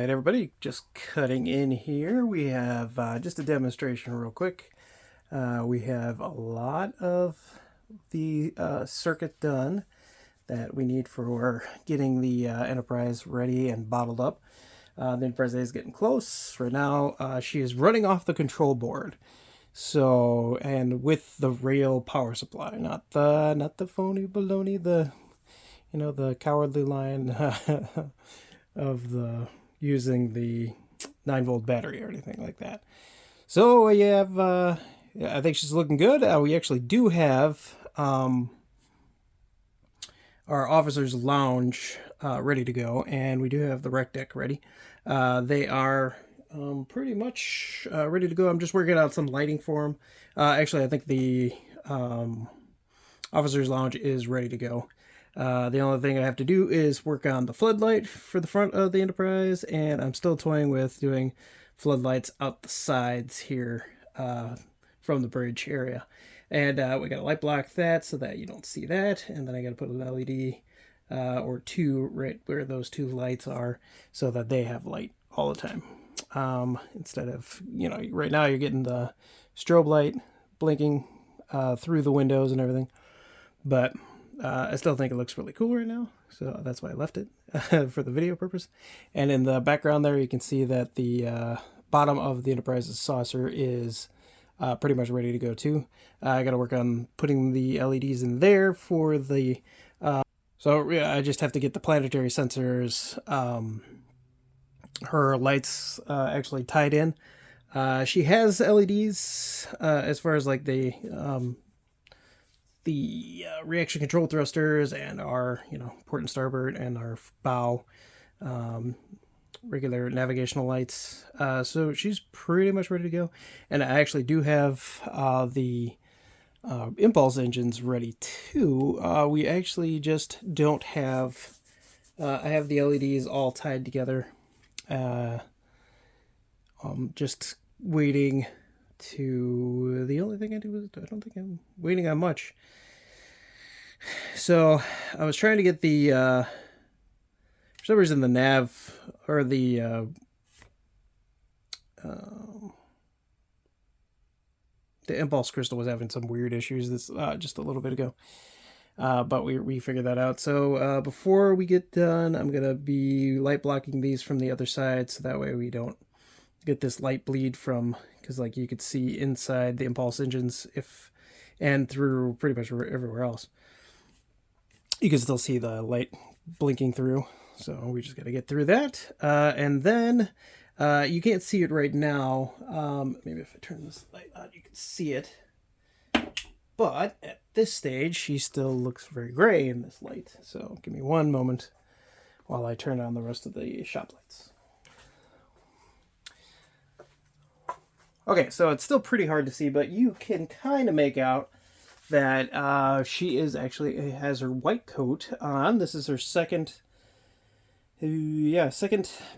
Alright everybody, just cutting in here. We have just a demonstration real quick. We have a lot of the circuit done that we need for getting the Enterprise ready and bottled up. The Enterprise A is getting close. Right now she is running off the control board. So, and with the rail power supply, not the phony baloney, the cowardly line of the using the 9-volt battery or anything like that. So we have, I think she's looking good. We actually do have our officer's lounge ready to go, and we do have the rec deck ready. They are pretty much ready to go. I'm just working out some lighting for them. Actually, I think the officer's lounge is ready to go. The only thing I have to do is work on the floodlight for the front of the Enterprise, and I'm still toying with doing floodlights out the sides here from the bridge area. And we got to light block that so that you don't see that, and then I got to put an LED or two right where those two lights are so that they have light all the time. Instead of, right now you're getting the strobe light blinking through the windows and everything, but I still think it looks really cool right now, so that's why I left it for the video purpose. And in the background there, you can see that the bottom of the Enterprise's saucer is pretty much ready to go too. I got to work on putting the LEDs in there for the... so I just have to get the planetary sensors, her lights actually tied in. She has LEDs as far as like the reaction control thrusters and our, port and starboard and our bow regular navigational lights. So she's pretty much ready to go. And I actually do have the impulse engines ready too. We actually just don't have... I have the LEDs all tied together. Just waiting to... The only thing I do is I don't think I'm waiting on much. So I was trying to get the for some reason the nav or the impulse crystal was having some weird issues this just a little bit ago, but we figured that out. So before we get done, I'm gonna be light blocking these from the other side, so that way we don't get this light bleed from, because like you could see inside the impulse engines and through pretty much everywhere else. You can still see the light blinking through, so we just got to get through that. And then you can't see it right now. Maybe if I turn this light on, you can see it. But at this stage, she still looks very gray in this light. So give me one moment while I turn on the rest of the shop lights. Okay, so it's still pretty hard to see, but you can kind of make out that she is actually has her white coat on. This is her second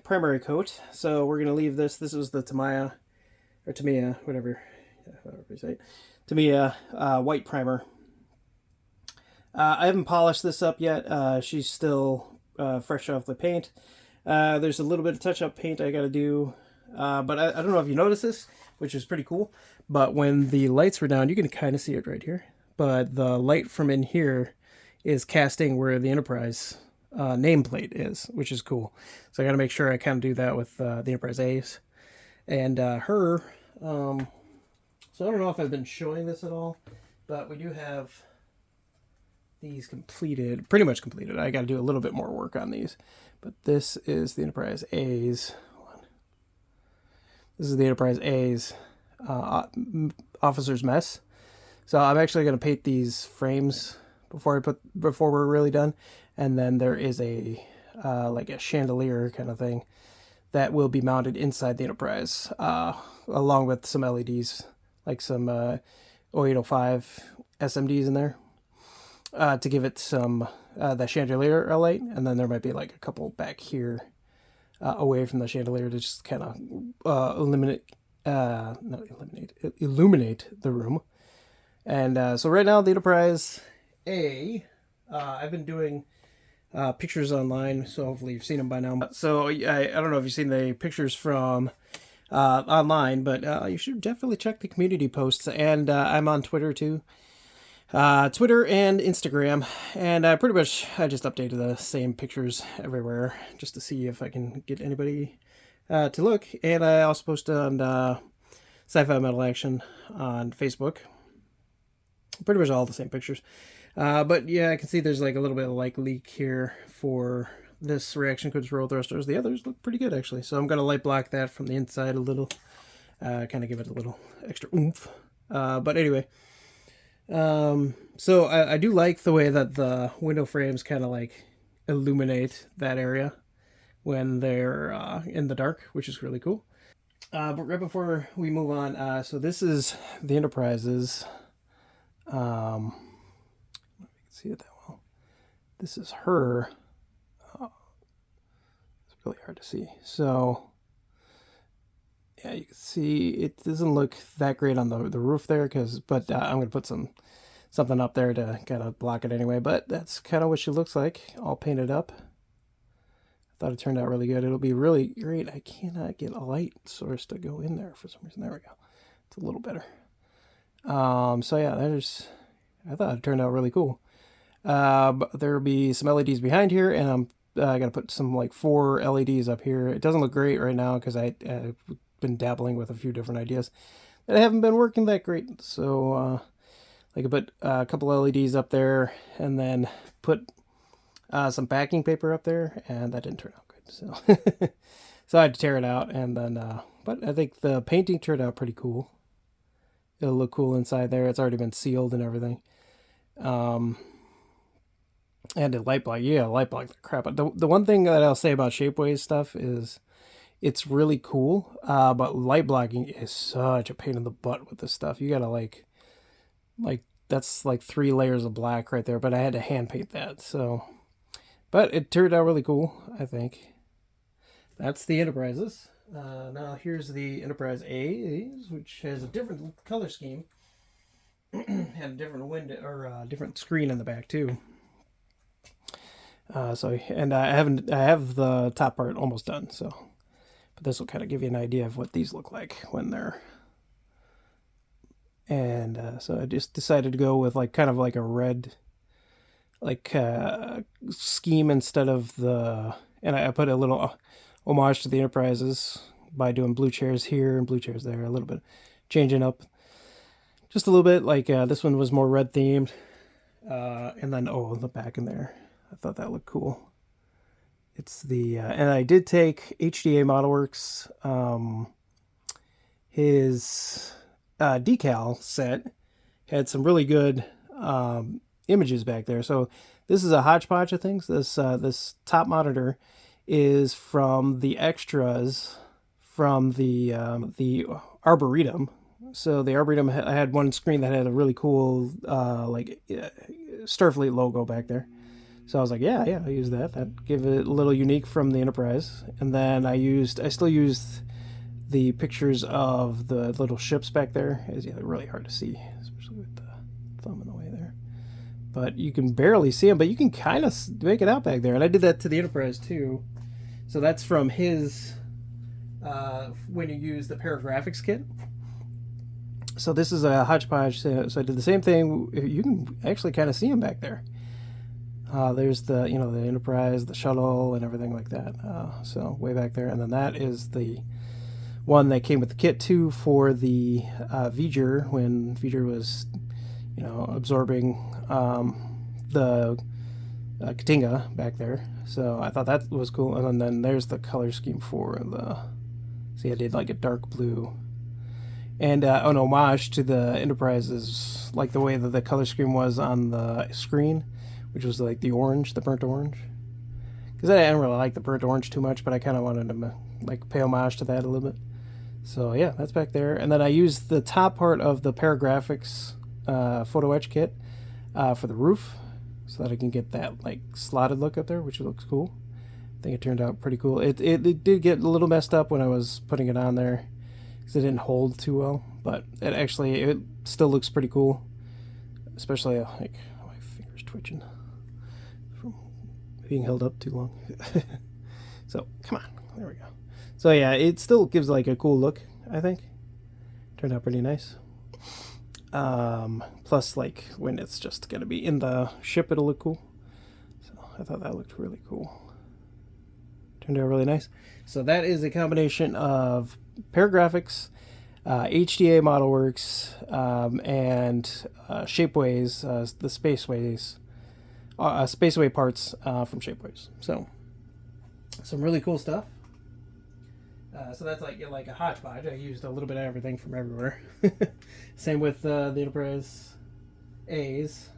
primary coat. So we're gonna leave this. This was the Tamiya, whatever you say, Tamiya white primer. I haven't polished this up yet. She's still fresh off the paint. There's a little bit of touch-up paint I gotta do, but I don't know if you noticed this, which is pretty cool. But when the lights were down, you can kind of see it right here. But the light from in here is casting where the Enterprise nameplate is, which is cool. So I got to make sure I kind of do that with the Enterprise A's. And her, so I don't know if I've been showing this at all, but we do have these completed, pretty much completed. I got to do a little bit more work on these. But this is the Enterprise A's. This is the Enterprise A's officer's mess. So I'm actually going to paint these frames before we're really done, and then there is a like a chandelier kind of thing that will be mounted inside the Enterprise, along with some LEDs, like some 0805 SMDs in there, to give it some the chandelier light, and then there might be like a couple back here away from the chandelier to just kind of illuminate the room. And so right now the Enterprise A, I've been doing pictures online, so hopefully you've seen them by now. So I don't know if you've seen the pictures from online, but you should definitely check the community posts. And I'm on Twitter too. Twitter and Instagram, and pretty much I just updated the same pictures everywhere just to see if I can get anybody to look. And I also posted on Sci-Fi Metal Action on Facebook. Pretty much all the same pictures. But yeah, I can see there's like a little bit of like leak here for this reaction control thrusters. The others look pretty good actually. So I'm going to light block that from the inside a little. Kind of give it a little extra oomph. But anyway. So I do like the way that the window frames kind of like illuminate that area when they're in the dark, which is really cool. But right before we move on, so this is the Enterprise's. You can see it that well. This is her. It's really hard to see. So yeah, you can see it doesn't look that great on the roof there, but I'm gonna put something up there to kind of block it anyway. But that's kind of what she looks like, all painted up. I thought it turned out really good. It'll be really great. I cannot get a light source to go in there for some reason. There we go. It's a little better. So yeah, I thought it turned out really cool. But there'll be some LEDs behind here, and I'm gonna put some like 4 LEDs up here. It doesn't look great right now because I've been dabbling with a few different ideas that haven't been working that great. So I could put a couple LEDs up there, and then put some backing paper up there, and that didn't turn out good. So so I had to tear it out, and then but I think the painting turned out pretty cool. It'll look cool inside there. It's already been sealed and everything. And a light block, yeah, light block the crap. The one thing that I'll say about Shapeways stuff is it's really cool, but light blocking is such a pain in the butt with this stuff. You gotta like that's like 3 layers of black right there, but I had to hand paint that. So, but it turned out really cool, I think. That's the Enterprises. Now here's the Enterprise A, which has a different color scheme and a different window or different screen in the back too. So and I have the top part almost done. So, but this will kind of give you an idea of what these look like when they're. And so I just decided to go with like kind of like a red, like scheme instead of the. And I put a little homage to the Enterprises by doing blue chairs here and blue chairs there, a little bit, changing up just a little bit. Like this one was more red themed, and then the back in there, I thought that looked cool. It's the and I did take HDA Modelworks his decal set had some really good images back there. So this is a hodgepodge of things. This top monitor is from the extras from the Arboretum. So the Arboretum had one screen that had a really cool like Starfleet logo back there. So I was like, yeah, I'll use that. That gave it a little unique from the Enterprise. And then I still used the pictures of the little ships back there. It's really hard to see, especially with the thumb in the way there. But you can barely see them, but you can kind of make it out back there. And I did that to the Enterprise too. So that's from his, when you use the Paragraphics kit. So this is a hodgepodge. So I did the same thing. You can actually kind of see them back there. There's the the Enterprise, the shuttle, and everything like that. So way back there, and then that is the one that came with the kit too for the V'ger when V'ger was, absorbing the Katinga back there. So I thought that was cool. And then there's the color scheme for the. See, I did like a dark blue. And an homage to the Enterprise's, like the way that the color scheme was on the screen, which was like the orange, the burnt orange. Because I didn't really like the burnt orange too much, but I kind of wanted to like pay homage to that a little bit. So yeah, that's back there. And then I used the top part of the Paragraphics photo etch kit for the roof, so that I can get that like slotted look up there, which looks cool. I think it turned out pretty cool. It did get a little messed up when I was putting it on there, because it didn't hold too well, but it still looks pretty cool. Especially like my finger's twitching from being held up too long. So come on, there we go. So yeah, it still gives like a cool look, I think. Turned out pretty nice. Plus, like when it's just gonna be in the ship, it'll look cool. So I thought that looked really cool. Turned out really nice. So that is a combination of Pair Graphics, HDA ModelWorks, and Shapeways, the Spaceway parts from Shapeways. So some really cool stuff. So that's like a hodgepodge. I used a little bit of everything from everywhere. Same with the Enterprise A's.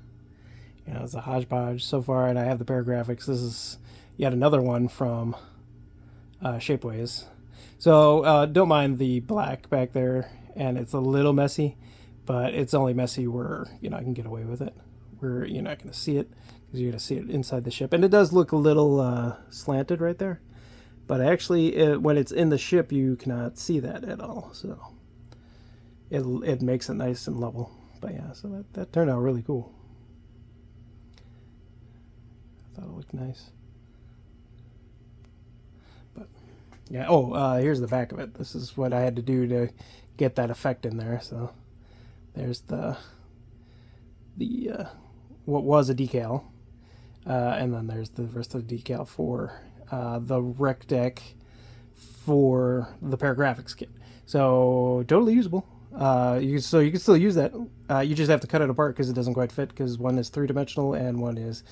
You know, it's a hodgepodge so far, and I have the Pair Graphics. This is yet another one from Shapeways. So don't mind the black back there, and it's a little messy, but it's only messy where I can get away with it. Where you're not going to see it because you're going to see it inside the ship, and it does look a little slanted right there. But actually, when it's in the ship, you cannot see that at all. So it makes it nice and level. But yeah, so that turned out really cool. I thought it looked nice. But yeah, here's the back of it. This is what I had to do to get that effect in there. So there's the what was a decal, and then there's the rest of the decal for the rec deck for the Pair Graphics kit. So totally usable. You can still use that. You just have to cut it apart because it doesn't quite fit, because one is 3-dimensional and one is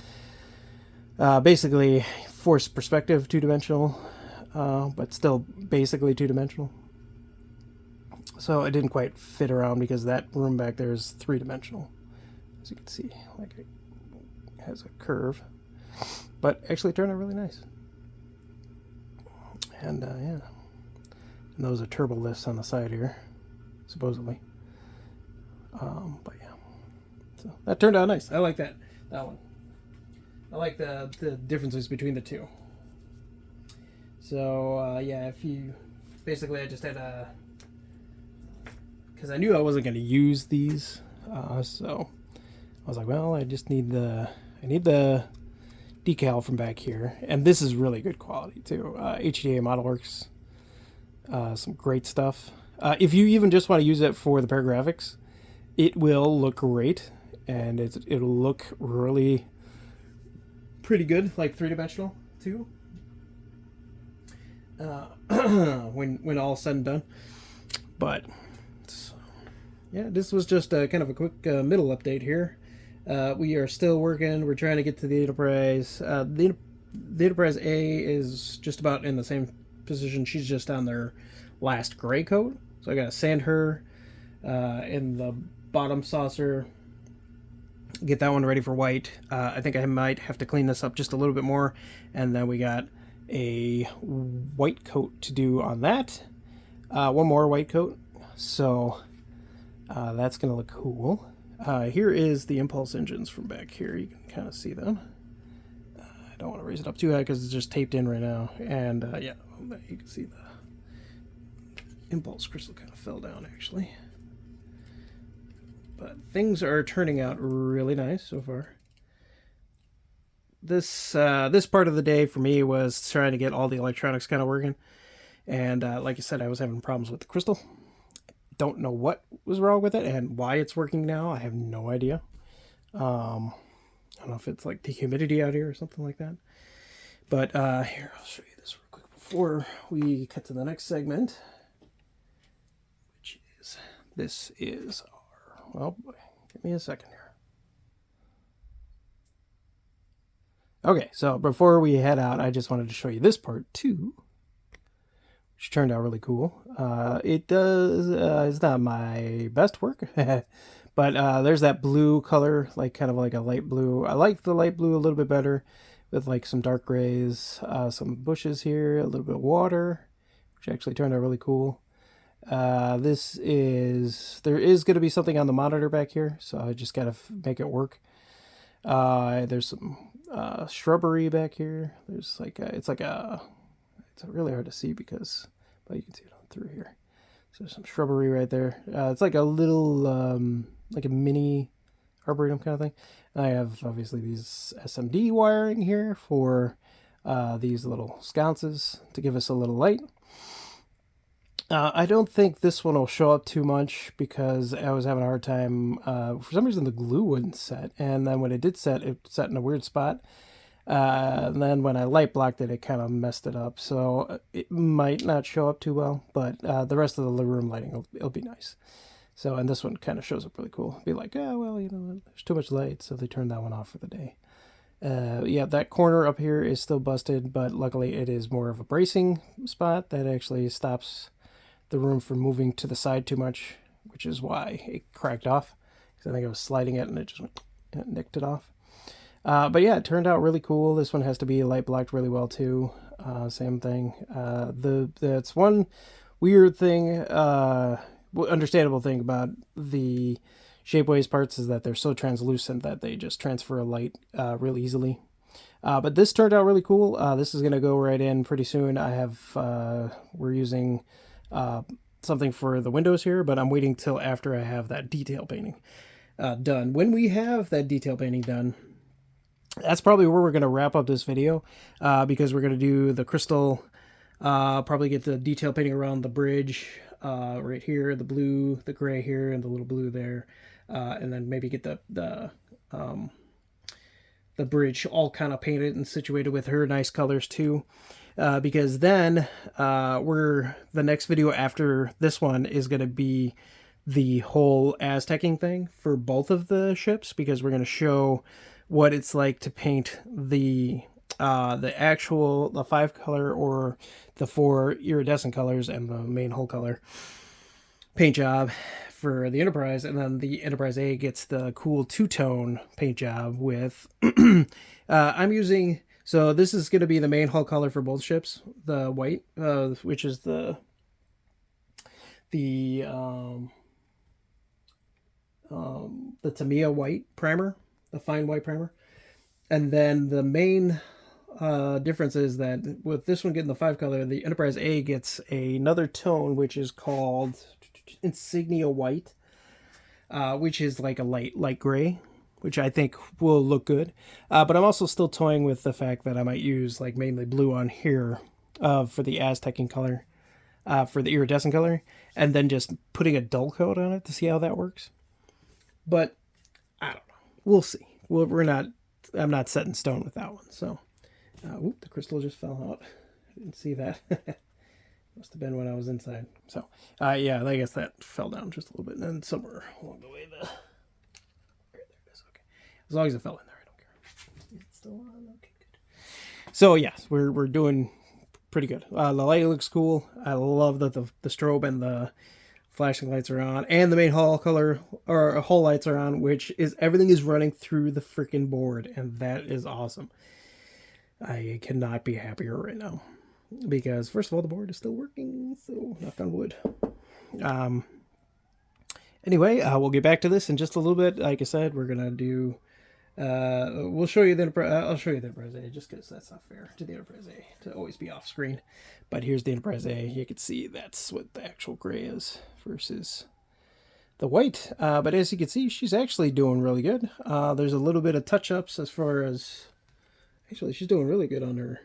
basically forced perspective 2-dimensional, but still basically 2-dimensional. So it didn't quite fit around because that room back there is 3-dimensional. As you can see, like it has a curve, but actually turned out really nice. And yeah, and those are turbo lifts on the side here, supposedly. But yeah, so that turned out nice. I like that one. I like the differences between the two. So yeah, if you basically, I just had because I knew I wasn't going to use these, so I was like, well, I just need the decal from back here, and this is really good quality too. HDA ModelWorks, some great stuff. If you even just want to use it for the Pair Graphics, it will look great, and it'll look really pretty good, like 3-dimensional too. When all said and done, but yeah, this was just kind of a quick middle update here. We are still working. We're trying to get to the Enterprise. The Enterprise A is just about in the same position. She's just on their last gray coat. So I got to sand her in the bottom saucer, get that one ready for white. I think I might have to clean this up just a little bit more. And then we got a white coat to do on that. One more white coat. So that's going to look cool. Here is the impulse engines from back here. You can kind of see them. I don't want to raise it up too high because it's just taped in right now. And yeah, you can see the impulse crystal kind of fell down actually. But things are turning out really nice so far. This part of the day for me was trying to get all the electronics kind of working. And like I said, I was having problems with the crystal. Don't know what was wrong with it and why it's working now. I have no idea. I don't know if it's like the humidity out here or something like that. But here, I'll show you this real quick before we cut to the next segment, which is, this is our, well, give me a second here. Okay, so before we head out, I just wanted to show you this part too, which turned out really cool. It does, it's not my best work, but there's that blue color, like kind of like a light blue. I like the light blue a little bit better with like some dark grays, some bushes here, a little bit of water, which actually turned out really cool. There is going to be something on the monitor back here, so I just got to make it work. There's some shrubbery back here. There's like it's really hard to see because, but you can see it on through here. So there's some shrubbery right there. It's like a little like a mini arboretum kind of thing. I have obviously these SMD wiring here for these little sconces to give us a little light. I don't think this one will show up too much because I was having a hard time. For some reason, the glue wouldn't set, and then when it did set, it set in a weird spot. And then when I light blocked it, it kind of messed it up. So it might not show up too well, but the rest of the room lighting it'll be nice. So, and this one kind of shows up really cool. It'll be like, oh, well, you know, there's too much light, so they turned that one off for the day. Yeah, that corner up here is still busted, but luckily it is more of a bracing spot that actually stops the room from moving to the side too much, which is why it cracked off. Because I think I was sliding it and it just went, it nicked it off. But yeah, it turned out really cool. This one has to be light blocked really well too. Same thing. That's one weird thing, understandable thing about the Shapeways parts is that they're so translucent that they just transfer light really easily. But this turned out really cool. This is going to go right in pretty soon. I have, we're using something for the windows here, but I'm waiting till after I have that detail painting done. When we have that detail painting done, that's probably where we're going to wrap up this video because we're going to do the crystal, probably get the detail painting around the bridge right here, the blue, the gray here, and the little blue there, and then maybe get the bridge all kind of painted and situated with her nice colors too. Because then the next video after this one is going to be the whole Aztecing thing for both of the ships, because we're going to show what it's like to paint the 5 color or the 4 iridescent colors and the main hull color paint job for the Enterprise, and then the Enterprise A gets the cool 2-tone paint job with I'm using, so this is going to be the main hull color for both ships, the white, which is the Tamiya white primer, the fine white primer. And then the main difference is that with this one getting the 5 color, the Enterprise A gets another tone, which is called Insignia White, which is like a light gray, which I think will look good. But I'm also still toying with the fact that I might use like mainly blue on here for the Aztecing color, for the iridescent color, and then just putting a dull coat on it to see how that works. But I don't know. We'll see. I'm not set in stone with that one. So, oop, the crystal just fell out. I didn't see that. Must have been when I was inside. So, yeah, I guess that fell down just a little bit. And then somewhere along the way, there it is. Okay. As long as it fell in there, I don't care. It's still on. Okay, good. So, yes, we're doing pretty good. The light looks cool. I love that the strobe and the flashing lights are on, and the main hull color or hull lights are on, which is everything is running through the freaking board, and that is awesome. I cannot be happier right now because first of all, the board is still working, so knock on wood. Anyway, we'll get back to this in just a little bit. Like I said, we're gonna do we'll show you the Enterprise. I'll show you the Enterprise A just because that's not fair to the Enterprise A to always be off screen. But here's the Enterprise A. You can see that's what the actual gray is versus the white. But as you can see, she's actually doing really good. There's a little bit of touch-ups as far as... Actually, she's doing really good on her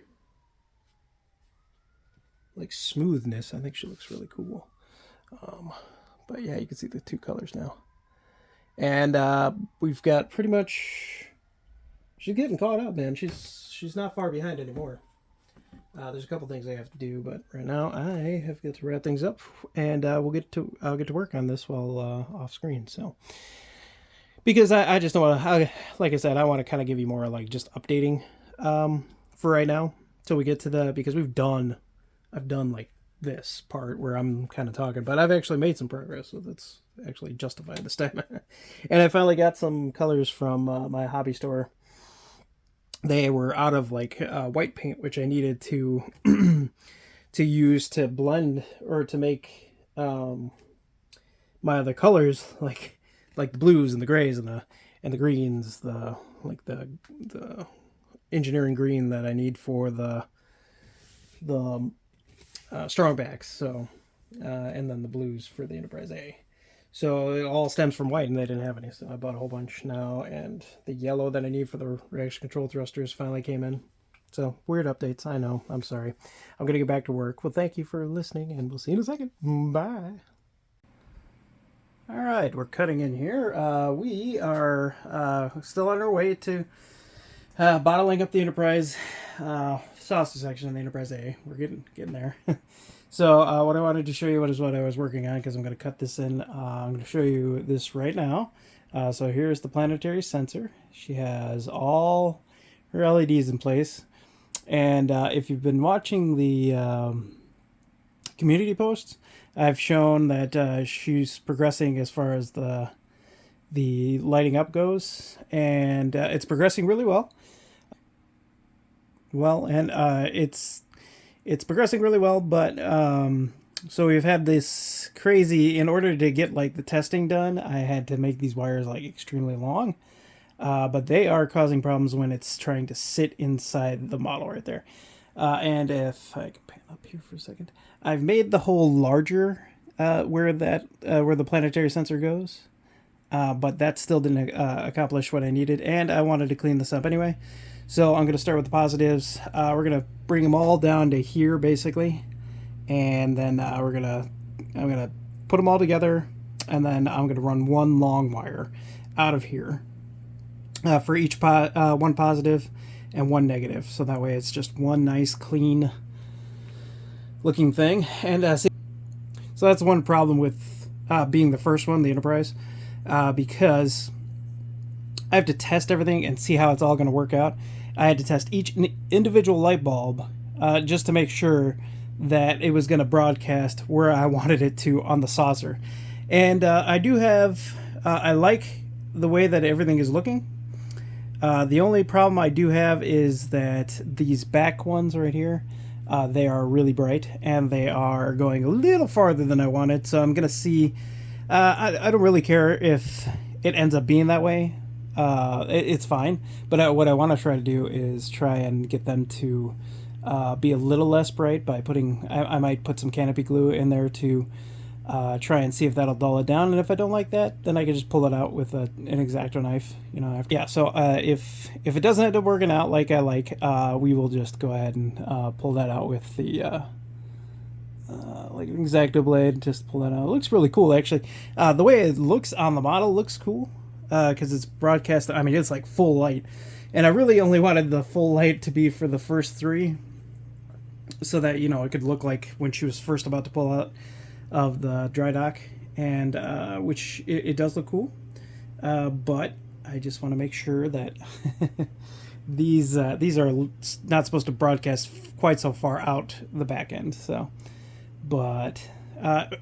like smoothness. I think she looks really cool. But yeah, you can see the 2 colors now. And we've got pretty much... She's getting caught up, man. She's not far behind anymore. There's a couple things I have to do, but right now I have got to wrap things up, and I'll get to work on this while off screen. So, because I just don't want to, like I said, I want to kind of give you more like just updating for right now till we get to because I've done like this part where I'm kind of talking, but I've actually made some progress, so that's actually justified this time. And I finally got some colors from my hobby store. They were out of like white paint, which I needed to to use to blend or to make my other colors, like the blues and the grays and the greens, the engineering green that I need for the strongbacks. So and then the blues for the Enterprise A. So it all stems from white, and they didn't have any. So I bought a whole bunch now, and the yellow that I need for the reaction control thrusters finally came in. So weird updates, I know. I'm sorry. I'm gonna get back to work. Well, thank you for listening, and we'll see you in a second. Bye. All right, we're cutting in here. We are still on our way to bottling up the Enterprise sausage section in the Enterprise A. We're getting there. So what I wanted to show you is what I was working on, because I'm going to cut this in. I'm going to show you this right now. So here's the planetary sensor. She has all her LEDs in place. And if you've been watching the community posts, I've shown that she's progressing as far as the lighting up goes, and it's progressing really well. It's progressing really well, but so we've had this crazy, in order to get like the testing done, I had to make these wires like extremely long, but they are causing problems when it's trying to sit inside the model right there. And if I can pan up here for a second, I've made the hole larger where the planetary sensor goes, but that still didn't accomplish what I needed, and I wanted to clean this up anyway. So I'm going to start with the positives. We're going to bring them all down to here, basically. And then I'm going to put them all together. And then I'm going to run one long wire out of here for each one positive and one negative. So that way it's just one nice, clean looking thing. And so that's one problem with being the first one, the Enterprise, because I have to test everything and see how it's all going to work out. I had to test each individual light bulb just to make sure that it was going to broadcast where I wanted it to on the saucer. And I do have, I like the way that everything is looking. The only problem I do have is that these back ones right here, they are really bright, and they are going a little farther than I wanted. So I'm going to see, I don't really care if it ends up being that way. It's fine, but what I want to try to do is try and get them to be a little less bright by putting, I might put some canopy glue in there to try and see if that'll dull it down. And if I don't like that, then I can just pull it out with an X-Acto knife, you know. Yeah, so if it doesn't end up working out like I like, we will just go ahead and pull that out with the like an X-Acto blade. Just pull that out. It looks really cool, actually. The way it looks on the model looks cool. Because it's broadcast, I mean, it's like full light, and I really only wanted the full light to be for the first three, so that, you know, it could look like when she was first about to pull out of the dry dock, and which it does look cool, but I just want to make sure that these are not supposed to broadcast quite so far out the back end. So, but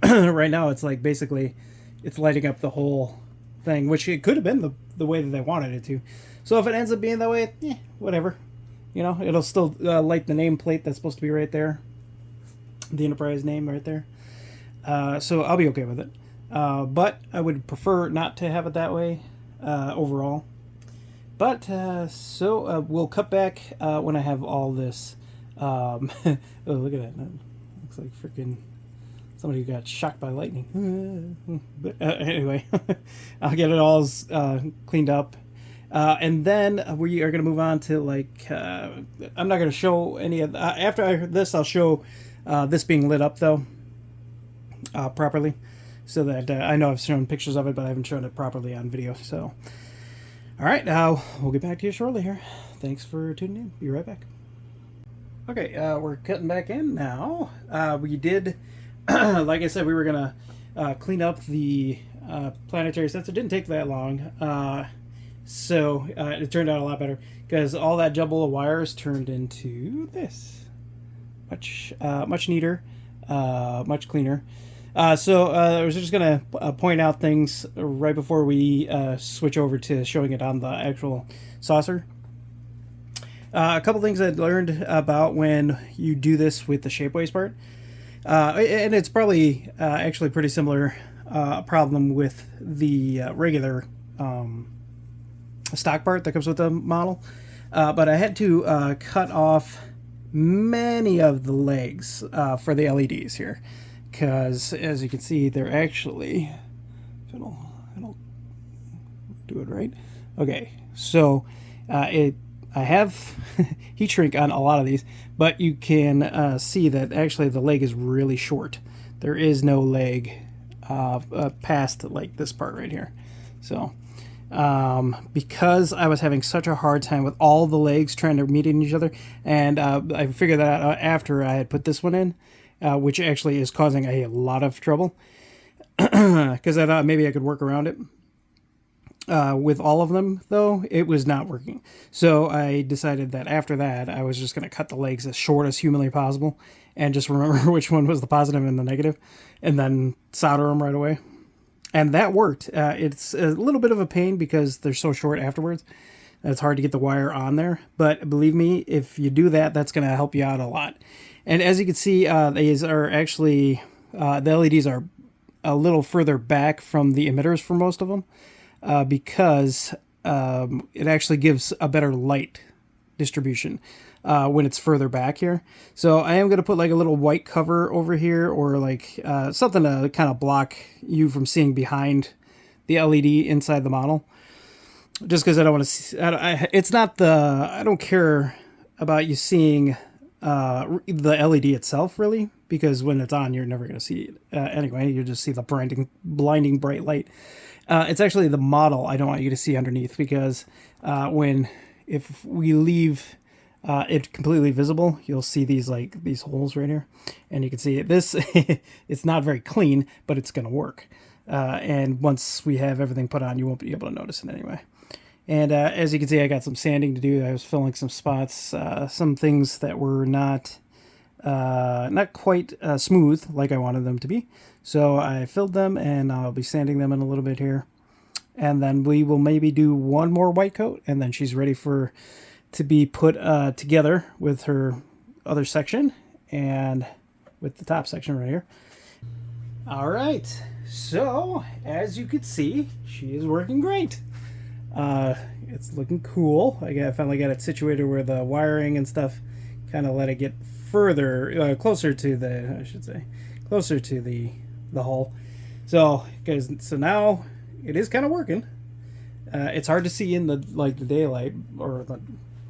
right now it's like basically it's lighting up the whole thing, which it could have been the way that they wanted it to. So if it ends up being that way, whatever. You know, it'll still light the nameplate that's supposed to be right there, the Enterprise name right there. So I'll be okay with it. But I would prefer not to have it that way overall. But so we'll cut back when I have all this. Oh, look at that! Looks like freaking somebody who got shocked by lightning. But anyway, I'll get it all cleaned up. And then we are going to move on to, like, I'm not going to show any of after this, I'll show this being lit up, though, properly. So that I know I've shown pictures of it, but I haven't shown it properly on video. So, all right, we'll get back to you shortly here. Thanks for tuning in. Be right back. Okay, we're cutting back in now. We did... like I said, we were going to clean up the planetary sensor. It didn't take that long. So it turned out a lot better, because all that jumble of wires turned into this. Much neater, much cleaner. So I was just going to point out things right before we switch over to showing it on the actual saucer. A couple things I learned about when you do this with the shapeways part. And it's probably actually pretty similar problem with the regular stock part that comes with the model. But I had to cut off many of the legs for the LEDs here, because as you can see, they're actually It'll do it right. Okay, so I have heat shrink on a lot of these, but you can see that actually the leg is really short. There is no leg past like this part right here. So because I was having such a hard time with all the legs trying to meet in each other, and I figured that out after I had put this one in, which actually is causing a lot of trouble, because I thought maybe I could work around it. With all of them, though, it was not working. So I decided that after that, I was just going to cut the legs as short as humanly possible and just remember which one was the positive and the negative, and then solder them right away. And that worked. It's a little bit of a pain because they're so short afterwards. It's hard to get the wire on there. But believe me, if you do that, that's going to help you out a lot. And as you can see, these are actually, the LEDs are a little further back from the emitters for most of them. Because it actually gives a better light distribution when it's further back here. So I am going to put like a little white cover over here, or like something to kind of block you from seeing behind the LED inside the model. Just because I don't want to see, it's not the, I don't care about you seeing the LED itself really, because when it's on, you're never going to see it anyway. You just see the blinding bright light. It's actually the model I don't want you to see underneath, because if we leave it completely visible, you'll see these holes right here, and you can see it. This it's not very clean, but it's going to work. And once we have everything put on, you won't be able to notice it anyway. And as you can see, I got some sanding to do. I was filling some spots, some things that were not quite smooth like I wanted them to be. So I filled them, and I'll be sanding them in a little bit here. And then we will maybe do one more white coat, and then she's ready to be put together with her other section and with the top section right here. All right, so as you can see, she is working great. It's looking cool. I finally got it situated where the wiring and stuff kind of let it get further, closer to the hull. So now it is kind of working. It's hard to see in the daylight or the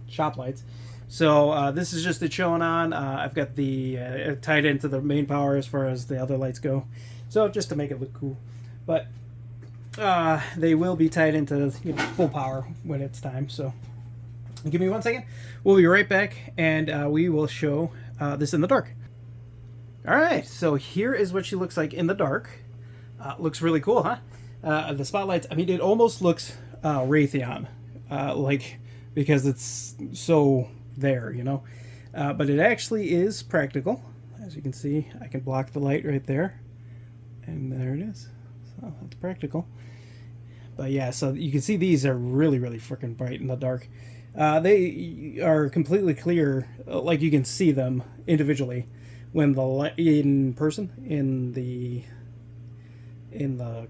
shop lights. So this is just it showing on. I've got the tied into the main power as far as the other lights go. So just to make it look cool, but they will be tied into full power when it's time. So give me 1 second. We'll be right back, and we will show this in the dark. All right, so here is what she looks like in the dark. Looks really cool, huh? The spotlights, I mean, it almost looks Raytheon, because it's so there, but it actually is practical. As you can see, I can block the light right there, and there it is. So that's practical. But yeah, so you can see these are really, really freaking bright in the dark. They are completely clear, like you can see them individually. When the light in person, in the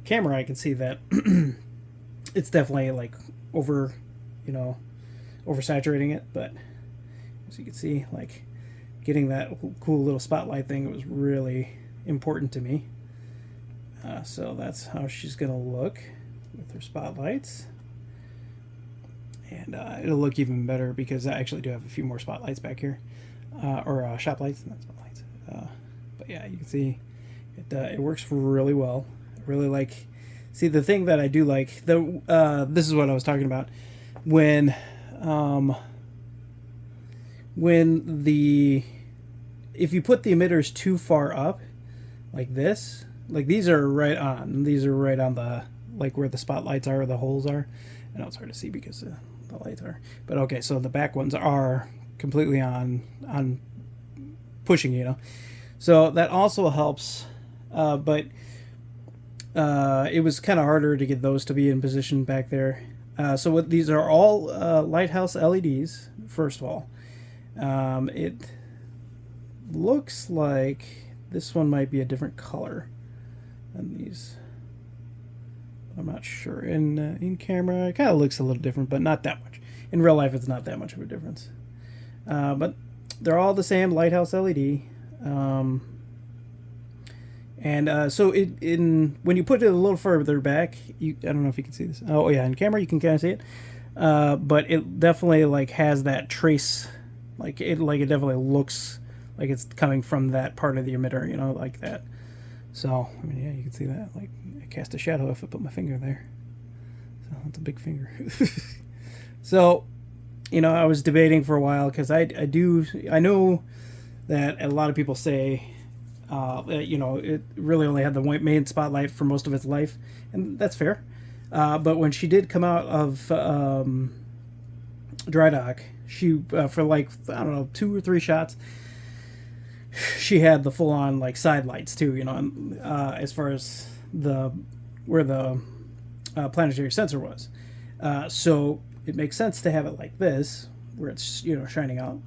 camera, I can see that it's definitely like oversaturating it. But as you can see, like getting that cool little spotlight thing was really important to me. So that's how she's gonna look with her spotlights, and it'll look even better because I actually do have a few more spotlights back here, or shop lights, not spotlights. But yeah, you can see it works really well. I really see the thing that I do like, this is what I was talking about when if you put the emitters too far up like this, like these are right on the where the spotlights are, the holes are. I know it's hard to see because the lights are, but okay, so the back ones are completely on pushing, so that also helps, but it was kind of harder to get those to be in position back there. So these are all lighthouse LEDs. First of all, it looks like this one might be a different color than these. I'm not sure. In camera, it kind of looks a little different, but not that much. In real life, it's not that much of a difference. But they're all the same lighthouse LED. And so when you put it a little further back, I don't know if you can see this. Oh yeah, in camera you can kind of see it, but it definitely like has that trace, like it definitely looks like it's coming from that part of the emitter, like that. So I mean, yeah, you can see that. Like I cast a shadow if I put my finger there. So that's a big finger. So I was debating for a while because I know that a lot of people say it really only had the main spotlight for most of its life, and that's fair. But when she did come out of dry dock, she for like I don't know 2 or 3 shots, she had the full on like side lights too. As far as where the planetary sensor was, so it makes sense to have it like this, where it's shining out.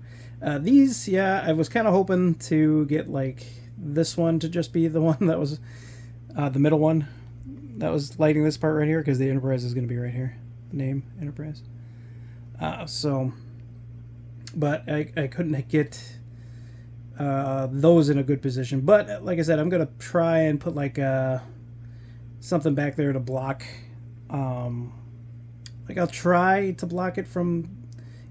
These, yeah, I was kind of hoping to get like this one to just be the one that was the middle one that was lighting this part right here, because the Enterprise is going to be right here, the name Enterprise. But I couldn't get those in a good position. But like I said, I'm going to try and put like something back there to block. Like I'll try to block it from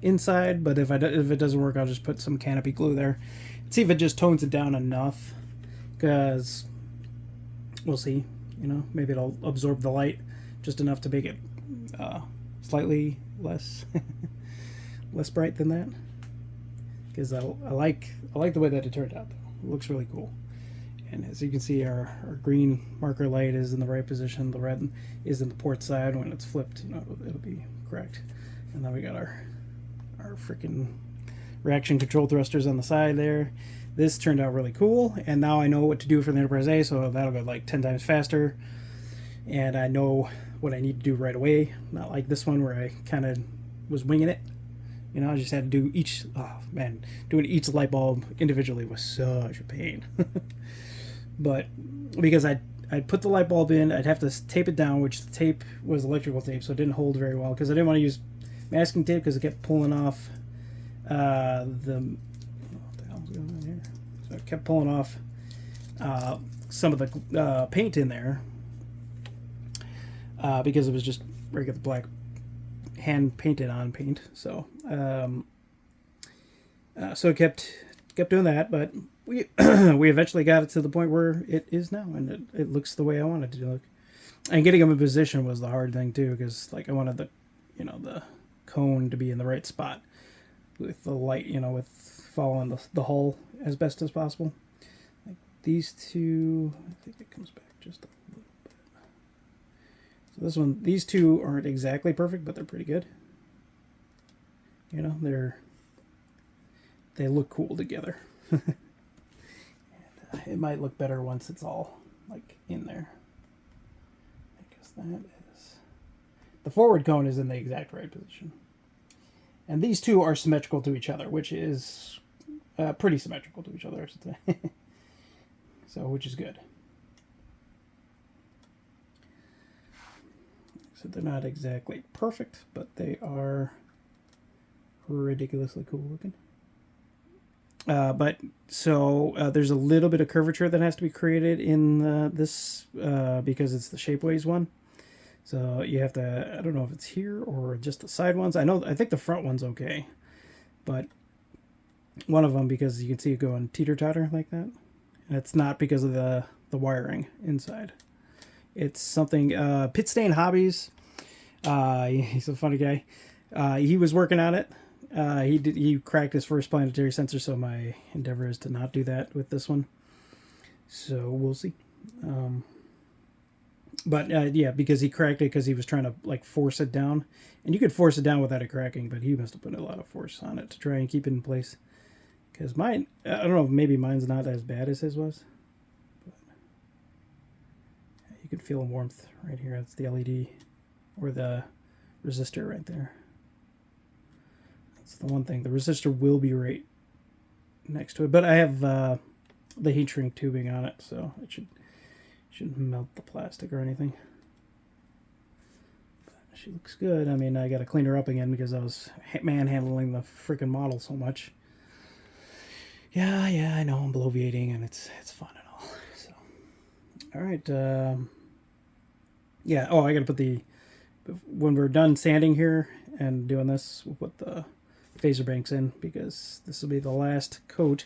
inside, but if it doesn't work, I'll just put some canopy glue there. See if it just tones it down enough, because we'll see. Maybe it'll absorb the light just enough to make it slightly less less bright than that. Because I like the way that it turned out. Though. It looks really cool. And as you can see, our green marker light is in the right position. The red is in the port side. When it's flipped, it'll be correct. And then we got our freaking reaction control thrusters on the side there. This turned out really cool, and now I know what to do for the Enterprise A, so that'll go like 10 times faster, and I know what I need to do right away. Not like this one where I kind of was winging it. I just had to do each. Oh man, doing each light bulb individually was such a pain. But because I'd put the light bulb in, I'd have to tape it down, which the tape was electrical tape, so it didn't hold very well, because I didn't want to use masking tape because it kept pulling off what the hell's going on here? So it kept pulling off some of the paint in there because it was just regular black hand painted on paint. So so it kept doing that, but we we eventually got it to the point where it is now, and it looks the way I wanted it to look. And getting them in position was the hard thing too, because like I wanted the cone to be in the right spot with the light, with following the hull as best as possible. Like these two, I think it comes back just a little bit. So these two aren't exactly perfect, but they're pretty good. They look cool together. And, it might look better once it's all like in there. I guess that is. The forward cone is in the exact right position. And these two are symmetrical to each other, which is pretty symmetrical to each other, I should say. So, which is good. So they're not exactly perfect, but they are ridiculously cool looking. But there's a little bit of curvature that has to be created in this because it's the Shapeways one. So you have to, I don't know if it's here or just the side ones. I think the front one's okay, but one of them, because you can see it going teeter-totter like that, and it's not because of the wiring inside. It's something, Pit Stain Hobbies, he's a funny guy. He was working on it. He cracked his first planetary sensor, so my endeavor is to not do that with this one. So we'll see. But yeah, because he cracked it because he was trying to like force it down, and you could force it down without it cracking, but he must have put a lot of force on it to try and keep it in place. Because mine, I don't know, maybe mine's not as bad as his was. But you could feel the warmth right here. That's the LED or the resistor right there. That's the one thing. The resistor will be right next to it, but I have the heat shrink tubing on it, so it shouldn't melt the plastic or anything. But she looks good. I mean, I got to clean her up again because I was manhandling the freaking model so much. Yeah, I know I'm bloviating, and it's fun and all. So All right. Yeah. Oh, I got to put when we're done sanding here and doing this, we'll put the phaser banks in because this will be the last coat.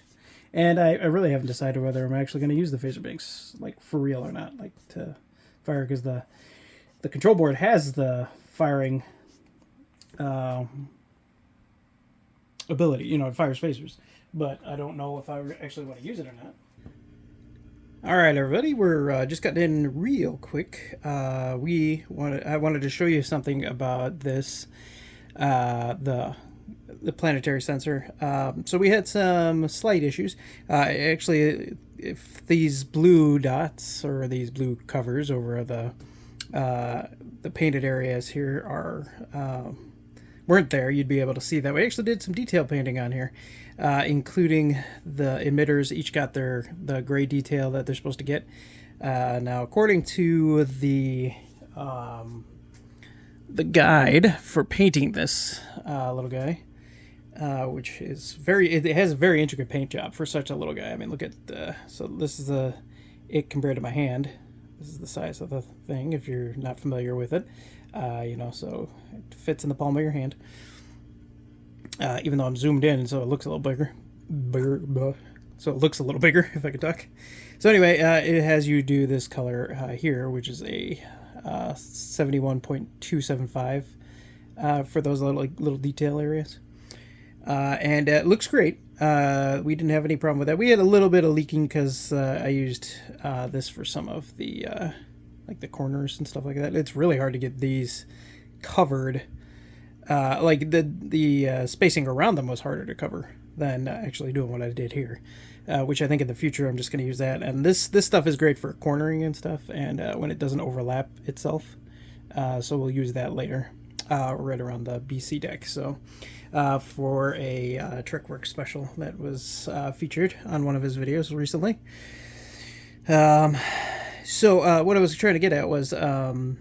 And I really haven't decided whether I'm actually going to use the phaser banks like for real or not, like to fire, because the control board has the firing uh, ability. You know, it fires phasers, but I don't know if I actually want to use it or not. All right, everybody, we're just got in real quick. I wanted to show you something about this, the planetary sensor. So we had some slight issues. Actually, if these blue dots or these blue covers over the painted areas here are weren't there, you'd be able to see that. We actually did some detail painting on here, including the emitters. Each got the gray detail that they're supposed to get. Now, according to the guide for painting this little guy, which is it has a very intricate paint job for such a little guy. I mean, look at so this is it compared to my hand. This is the size of the thing if you're not familiar with it. So it fits in the palm of your hand. Even though I'm zoomed in, so it looks a little bigger. So it looks a little bigger, if I could talk. So anyway, it has you do this color here, which is a 71.275 for those little detail areas. And it looks great. We didn't have any problem with that. We had a little bit of leaking because I used this for some of the like the corners and stuff like that. It's really hard to get these covered. Like the spacing around them was harder to cover than actually doing what I did here, which I think in the future I'm just going to use that. And this stuff is great for cornering and stuff, and when it doesn't overlap itself. So we'll use that later, right around the BC deck. So for a Trickworks special that was featured on one of his videos recently. So what I was trying to get at was, so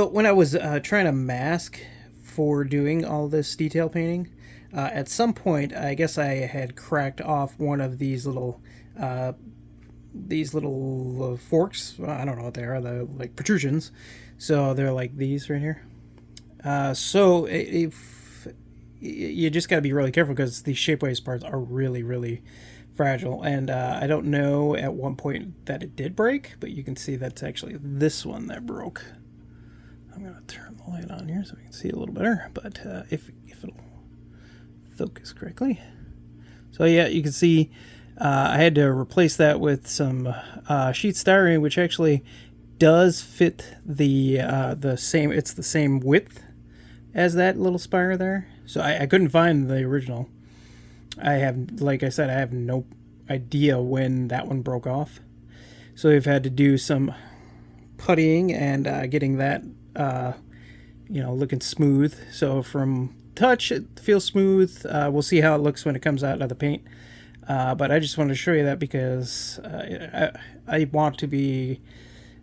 when I was trying to mask for doing all this detail painting, at some point, I guess I had cracked off one of these little forks. I don't know what they are. They're like protrusions. So they're like these right here. So if you just got to be really careful because these shapeways parts are really, really fragile. And I don't know at one point that it did break, but you can see that's actually this one that broke. I'm going to turn the light on here so we can see a little better, but if it'll focus correctly. So yeah, you can see I had to replace that with some sheet styrene, which actually does fit the same. It's the same width as that little spire there. So I couldn't find the original. Like I said, I have no idea when that one broke off. So we've had to do some puttying and getting that looking smooth. So from touch, it feels smooth. We'll see how it looks when it comes out of the paint. But I just wanted to show you that because I want to be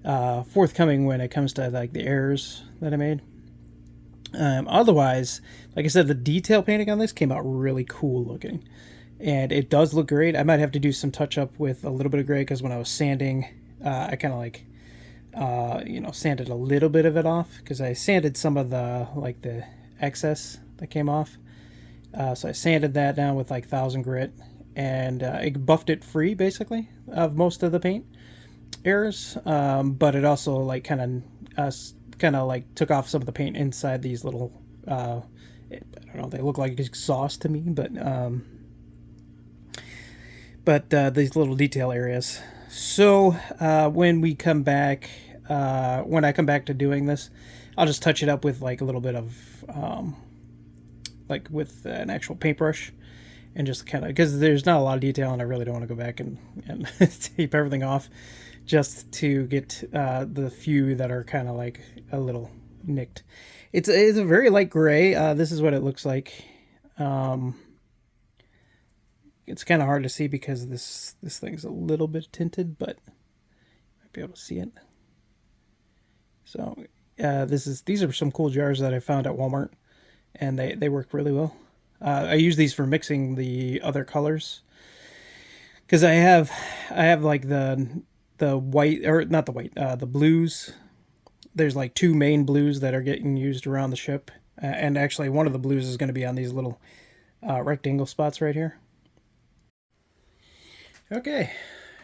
forthcoming when it comes to like the errors that I made. Otherwise, like I said, the detail painting on this came out really cool looking, and it does look great. I might have to do some touch up with a little bit of gray because when I was sanding, I kind of like sanded a little bit of it off because I sanded some of the excess that came off. So I sanded that down with like 1000 grit, and it buffed it free basically of most of the paint errors. But it also like kind of like took off some of the paint inside these little I don't know, they look like exhaust to me, but these little detail areas. So when I come back to doing this, I'll just touch it up with like a little bit of like with an actual paintbrush, and just kind of, because there's not a lot of detail and I really don't want to go back and tape everything off, just to get the few that are kind of like a little nicked. It's a very light gray. This is what it looks like. It's kind of hard to see because this thing's a little bit tinted, but you might be able to see it. So these are some cool jars that I found at Walmart, and they work really well. I use these for mixing the other colors because I have like the the white, or not the white, the blues. There's like two main blues that are getting used around the ship. And actually one of the blues is going to be on these little rectangle spots right here. Okay,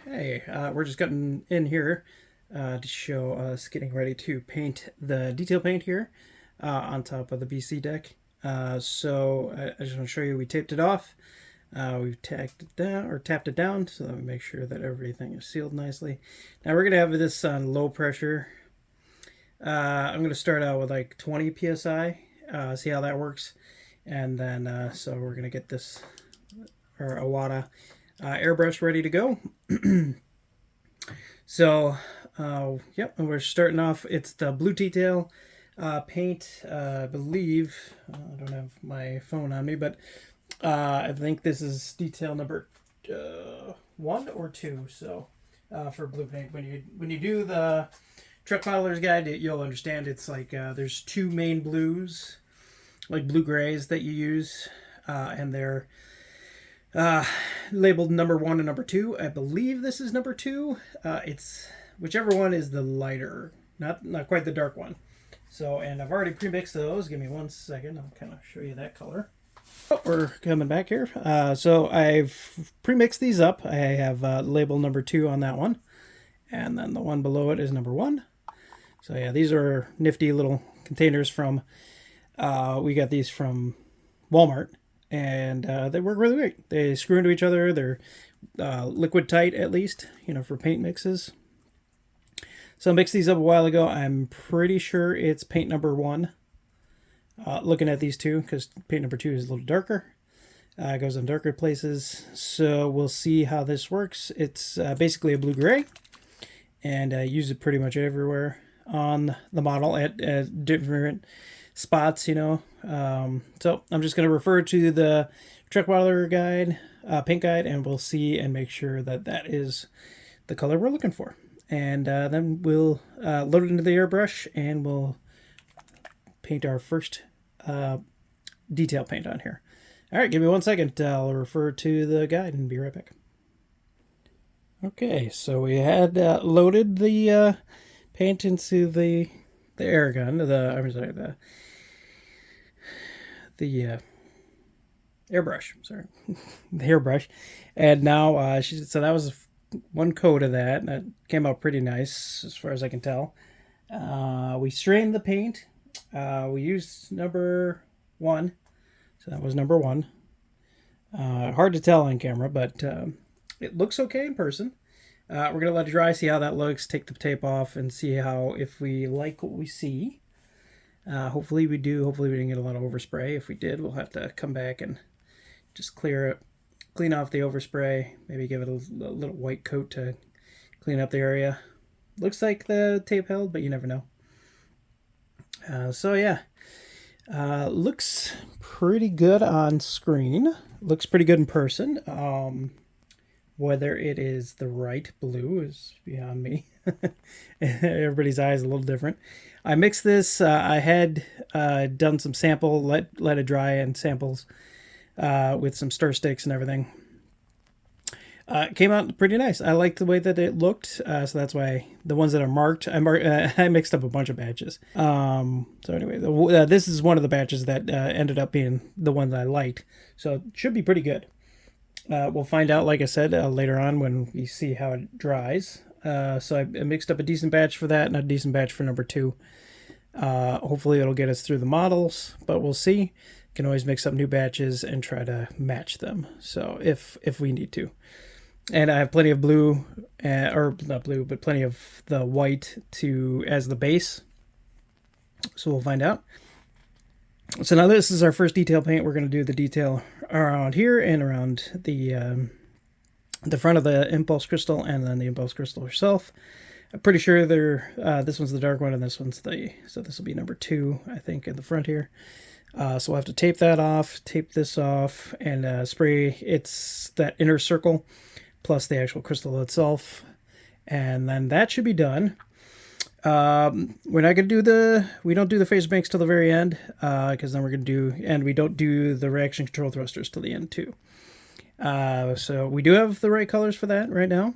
hey, we're just getting in here to show us getting ready to paint the detail paint here on top of the BC deck. So I just want to show you we taped it off. We've tacked it down, or tapped it down, so that we make sure that everything is sealed nicely. Now we're going to have this on low pressure. I'm going to start out with like 20 psi, see how that works. And then, so we're going to get this, or Awada airbrush ready to go. So, yep, and we're starting off. It's the blue detail paint, I believe. I don't have my phone on me, but I think this is detail number 1 or 2. So, for blue paint, when you do the Truck Modeler's Guide, you'll understand it's like there's 2 main blues, like blue grays that you use, and they're labeled number 1 and number 2. I believe this is number 2. It's whichever one is the lighter, not quite the dark one. So, and I've already pre-mixed those. Give me 1 second. I'll kind of show you that color. Oh, we're coming back here. So I've pre-mixed these up. I have label number 2 on that one, and then the one below it is number 1. So yeah, these are nifty little containers from. We got these from Walmart. And they work really great. They screw into each other. They're liquid tight, at least, you know, for paint mixes. So I mixed these up a while ago. I'm pretty sure it's paint number 1. Looking at these two, because paint number 2 is a little darker. It goes in darker places. So we'll see how this works. It's basically a blue-gray. And I use it pretty much everywhere on the model at different spots, you know. So I'm just going to refer to the Truck Modeler Guide, paint guide, and we'll see and make sure that that is the color we're looking for. And then we'll load it into the airbrush and we'll paint our first detail paint on here. All right, give me 1 second. I'll refer to the guide and be right back. Okay, so we had loaded the paint into the air gun, I'm sorry, the airbrush, sorry, the hairbrush, and now so that was 1 coat of that, and that came out pretty nice as far as I can tell. We strained the paint. We used number 1, so that was number 1. Hard to tell on camera, but it looks okay in person. We're gonna let it dry, see how that looks, take the tape off, and see how, if we like what we see. Hopefully we do. Hopefully we didn't get a lot of overspray. If we did, we'll have to come back and just clean off the overspray. Maybe give it a little white coat to clean up the area. Looks like the tape held, but you never know. So yeah, looks pretty good on screen. Looks pretty good in person. Whether it is the right blue is beyond me. Everybody's eye is a little different. I mixed this. I had done some sample, let it dry and samples with some stir sticks and everything. It came out pretty nice. I liked the way that it looked, so that's why the ones that are marked, I mixed up a bunch of batches. So anyway, this is one of the batches that ended up being the one that I liked, so it should be pretty good. We'll find out, like I said, later on when we see how it dries. So I mixed up a decent batch for that and a decent batch for number 2. Hopefully it'll get us through the models, but we'll see. Can always mix up new batches and try to match them. So if we need to. And I have plenty of blue, or not blue, but plenty of the white as the base. So we'll find out. So now this is our first detail paint. We're going to do the detail around here and around the front of the impulse crystal and then the impulse crystal herself. I'm pretty sure this one's the dark one and this one's so this will be number 2, I think, in the front here. So we'll have to tape that off, tape this off, and spray that inner circle plus the actual crystal itself. And then that should be done. We're not going to we don't do the phase banks till the very end, because then we don't do the reaction control thrusters till the end too. So we do have the right colors for that right now.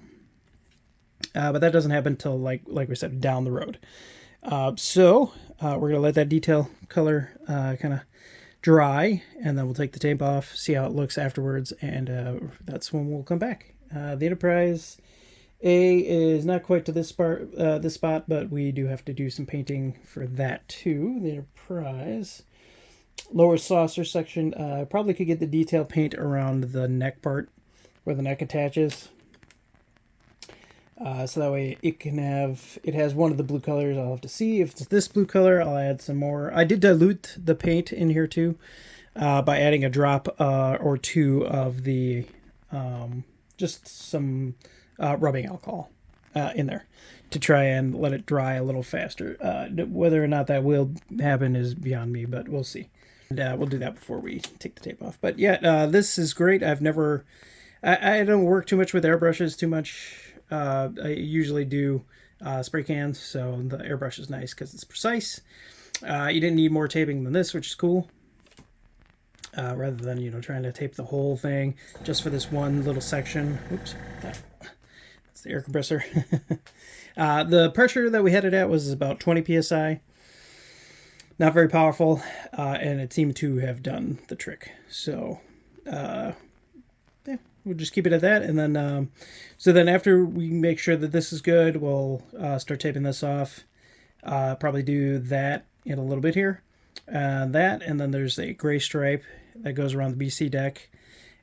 but that doesn't happen until like we said, down the road. So we're gonna let that detail color kind of dry, and then we'll take the tape off, see how it looks afterwards, and that's when we'll come back. The Enterprise A is not quite to this spot, but we do have to do some painting for that too. The Enterprise lower saucer section, probably could get the detail paint around the neck part where the neck attaches. So that way it has one of the blue colors. I'll have to see if it's this blue color. I'll add some more. I did dilute the paint in here too, by adding a drop or two of the just some rubbing alcohol in there to try and let it dry a little faster. Whether or not that will happen is beyond me, but we'll see. And we'll do that before we take the tape off. But yeah, this is great. I don't work too much with airbrushes too much. I usually do spray cans, so the airbrush is nice because it's precise. You didn't need more taping than this, which is cool. Rather than, trying to tape the whole thing just for this one little section. Oops, that's the air compressor. The pressure that we had it at was about 20 psi. Not very powerful, and it seemed to have done the trick. So, yeah, we'll just keep it at that, and then so then after we make sure that this is good, we'll start taping this off. Probably do that in a little bit here. And then there's a gray stripe that goes around the BC deck,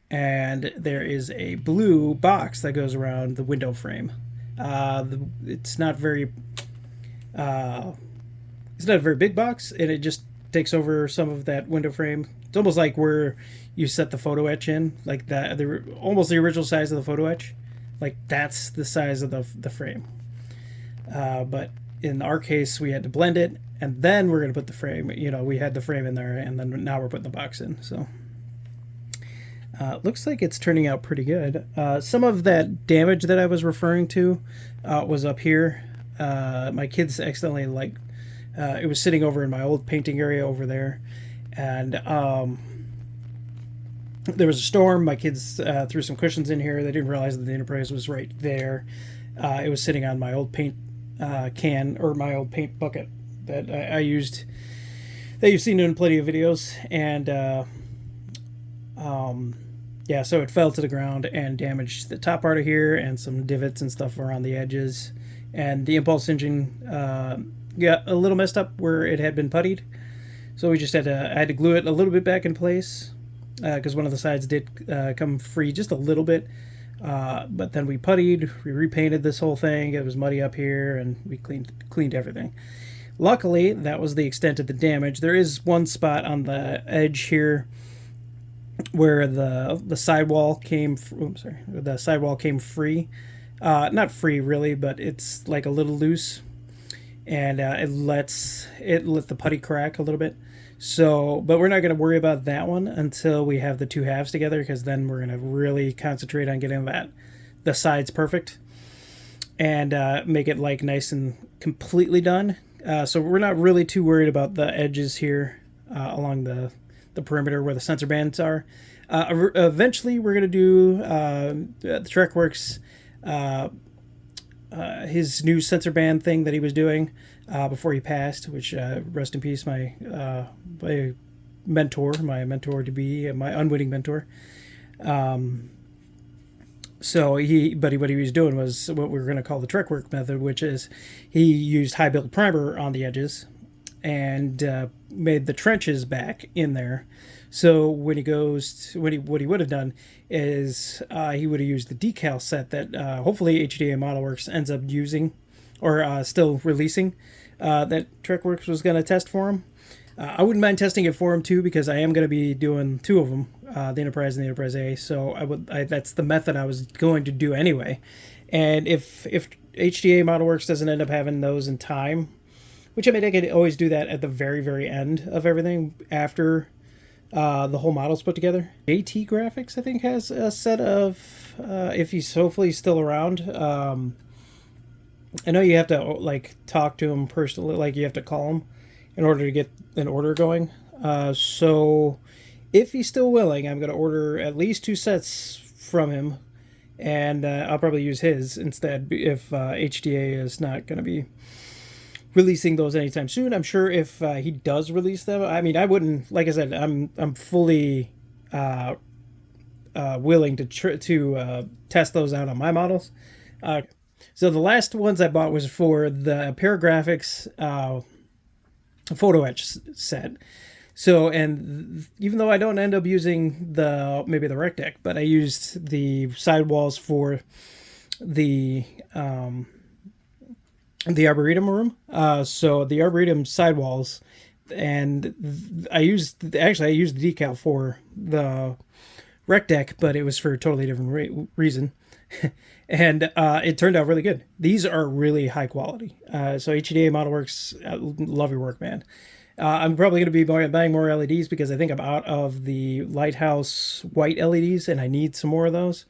and there is a blue box that goes around the window frame. It's not very a very big box, and it just takes over some of that window frame. It's almost like where you set the photo etch in, like that, almost the original size of the photo etch. Like that's the size of the frame. But in our case, we had to blend it, and then we're going to put the frame. We had the frame in there, and then now we're putting the box in. So looks like it's turning out pretty good. Some of that damage that I was referring to was up here. My kids accidentally it was sitting over in my old painting area over there, and there was a storm. My kids threw some cushions in here. They didn't realize that the Enterprise was right there. It was sitting on my old paint can, or my old paint bucket that I used, that you've seen in plenty of videos, and yeah, so it fell to the ground and damaged the top part of here and some divots and stuff around the edges, and the impulse engine got a little messed up where it had been puttied, so we just I had to glue it a little bit back in place because one of the sides did come free just a little bit, but then we puttied, we repainted this whole thing. It was muddy up here, and we cleaned everything. Luckily, that was the extent of the damage. There is one spot on the edge here where the sidewall came. The sidewall came free. Not free really, but it's like a little loose, and it let the putty crack a little bit. So, but we're not going to worry about that one until we have the two halves together, because then we're going to really concentrate on getting the sides perfect and make it like nice and completely done. So we're not really too worried about the edges here along the perimeter where the sensor bands are. Eventually, we're going to do the TrekWorks, his new sensor band thing that he was doing before he passed, which rest in peace, my mentor to be, my unwitting mentor. So what he was doing was what we're going to call the TrekWork method, which is he used high build primer on the edges and made the trenches back in there. So when what he would have done is he would have used the decal set that hopefully HDA ModelWorks ends up using, or still releasing, that TrekWorks was going to test for him. I wouldn't mind testing it for him too, because I am going to be doing two of them, the Enterprise and the Enterprise A. So that's the method I was going to do anyway. And if HDA ModelWorks doesn't end up having those in time, which I mean, I could always do that at the very, very end of everything after the whole model's put together. JT Graphics, I think, has a set of, if he's hopefully still around. I know you have to talk to him personally, you have to call him in order to get an order going. So if he's still willing, I'm going to order at least 2 sets from him, and I'll probably use his instead if HDA is not going to be releasing those anytime soon. I'm sure if he does release them, I mean, I wouldn't, like I said, I'm fully willing to test those out on my models. So the last ones I bought was for the Paragraphics photo etch set. So, and even though I don't end up using maybe the rec deck, but I used the sidewalls for the arboretum room. So the arboretum sidewalls, and I used the decal for the rec deck, but it was for a totally different reason. And it turned out really good. These are really high quality. So HDA Modelworks, love your work, man. I'm probably going to be buying more LEDs because I think I'm out of the Lighthouse white LEDs and I need some more of those,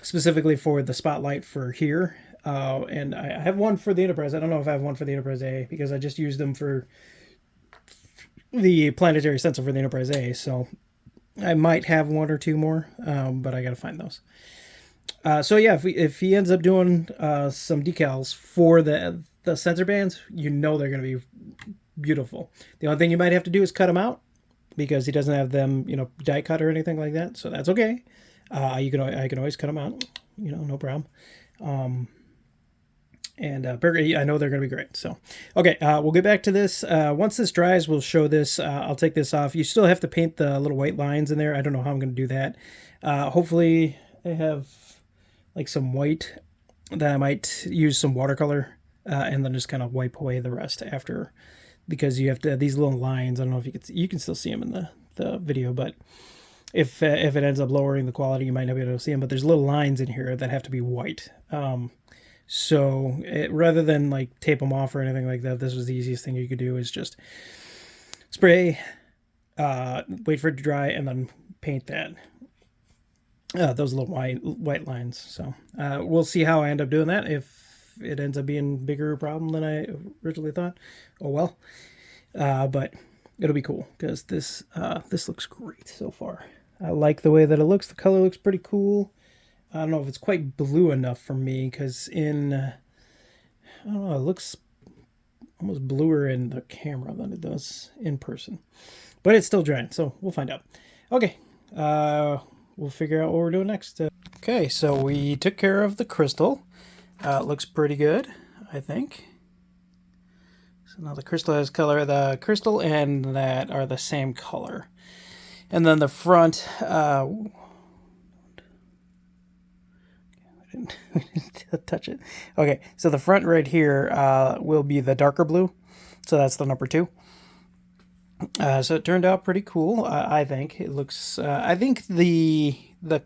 specifically for the spotlight for here. And I have one for the Enterprise. I don't know if I have one for the Enterprise A because I just used them for the planetary sensor for the Enterprise A. So I might have one or two more, but I got to find those. So yeah, if he ends up doing some decals for the sensor bands, you know they're going to be beautiful. The only thing you might have to do is cut them out because he doesn't have them, die cut or anything like that. So that's okay. I can always cut them out, no problem. And I know they're going to be great. So, okay, we'll get back to this. Once this dries, we'll show this. I'll take this off. You still have to paint the little white lines in there. I don't know how I'm going to do that. Hopefully I have like some white that I might use some watercolor and then just kind of wipe away the rest after, because you have to, these little lines, I don't know if you can still see them in the video, but if it ends up lowering the quality, you might not be able to see them, but there's little lines in here that have to be white. So rather than like tape them off or anything like that, this was the easiest thing you could do, is just spray, wait for it to dry, and then paint that. Those little white lines. So we'll see how I end up doing that. If it ends up being a bigger problem than I originally thought, oh well. But it'll be cool because this looks great so far. I like the way that it looks. The color looks pretty cool. I don't know if it's quite blue enough for me because I don't know, it looks almost bluer in the camera than it does in person. But it's still drying, so we'll find out. Okay, we'll figure out what we're doing next. Okay, so we took care of the crystal. It looks pretty good, I think. So now the crystal has color. The crystal and that are the same color. And then the front, I didn't touch it. Okay, so the front right here will be the darker blue. So that's the number 2. So it turned out pretty cool. I think it looks. I think the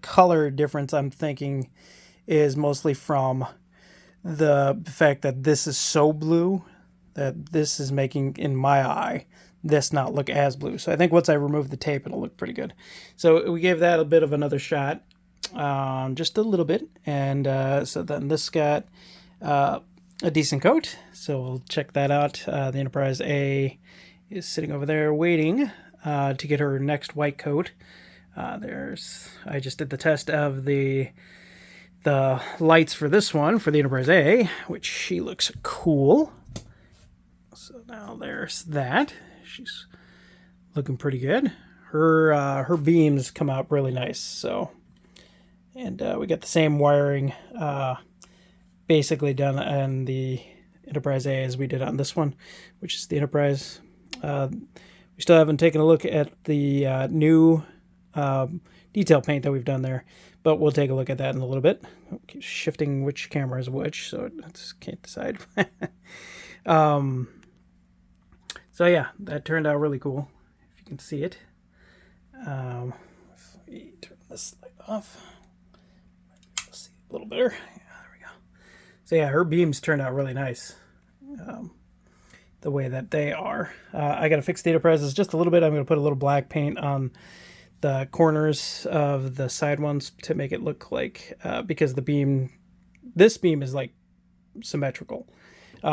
color difference I'm thinking is mostly from the fact that this is so blue that this is making, in my eye, this not look as blue. So I think once I remove the tape, it'll look pretty good. So we gave that a bit of another shot, just a little bit, and so then this got a decent coat. So we'll check that out. The Enterprise A is sitting over there waiting to get her next white coat. I just did the test of the lights for this one, for the Enterprise A, which she looks cool. So now there's that. She's looking pretty good. Her beams come out really nice. So, and we got the same wiring basically done on the Enterprise A as we did on this one, which is the Enterprise. We still haven't taken a look at the new detail paint that we've done there, but we'll take a look at that in a little bit. Keep shifting which camera is which, so I just can't decide. So yeah, that turned out really cool, if you can see it. If we turn this light off, let's see a little better. Yeah, there we go. So yeah, her beams turned out really nice. The way that they are. I got to fix the Enterprises just a little bit. I'm going to put a little black paint on the corners of the side ones to make it look like, because this beam is like symmetrical.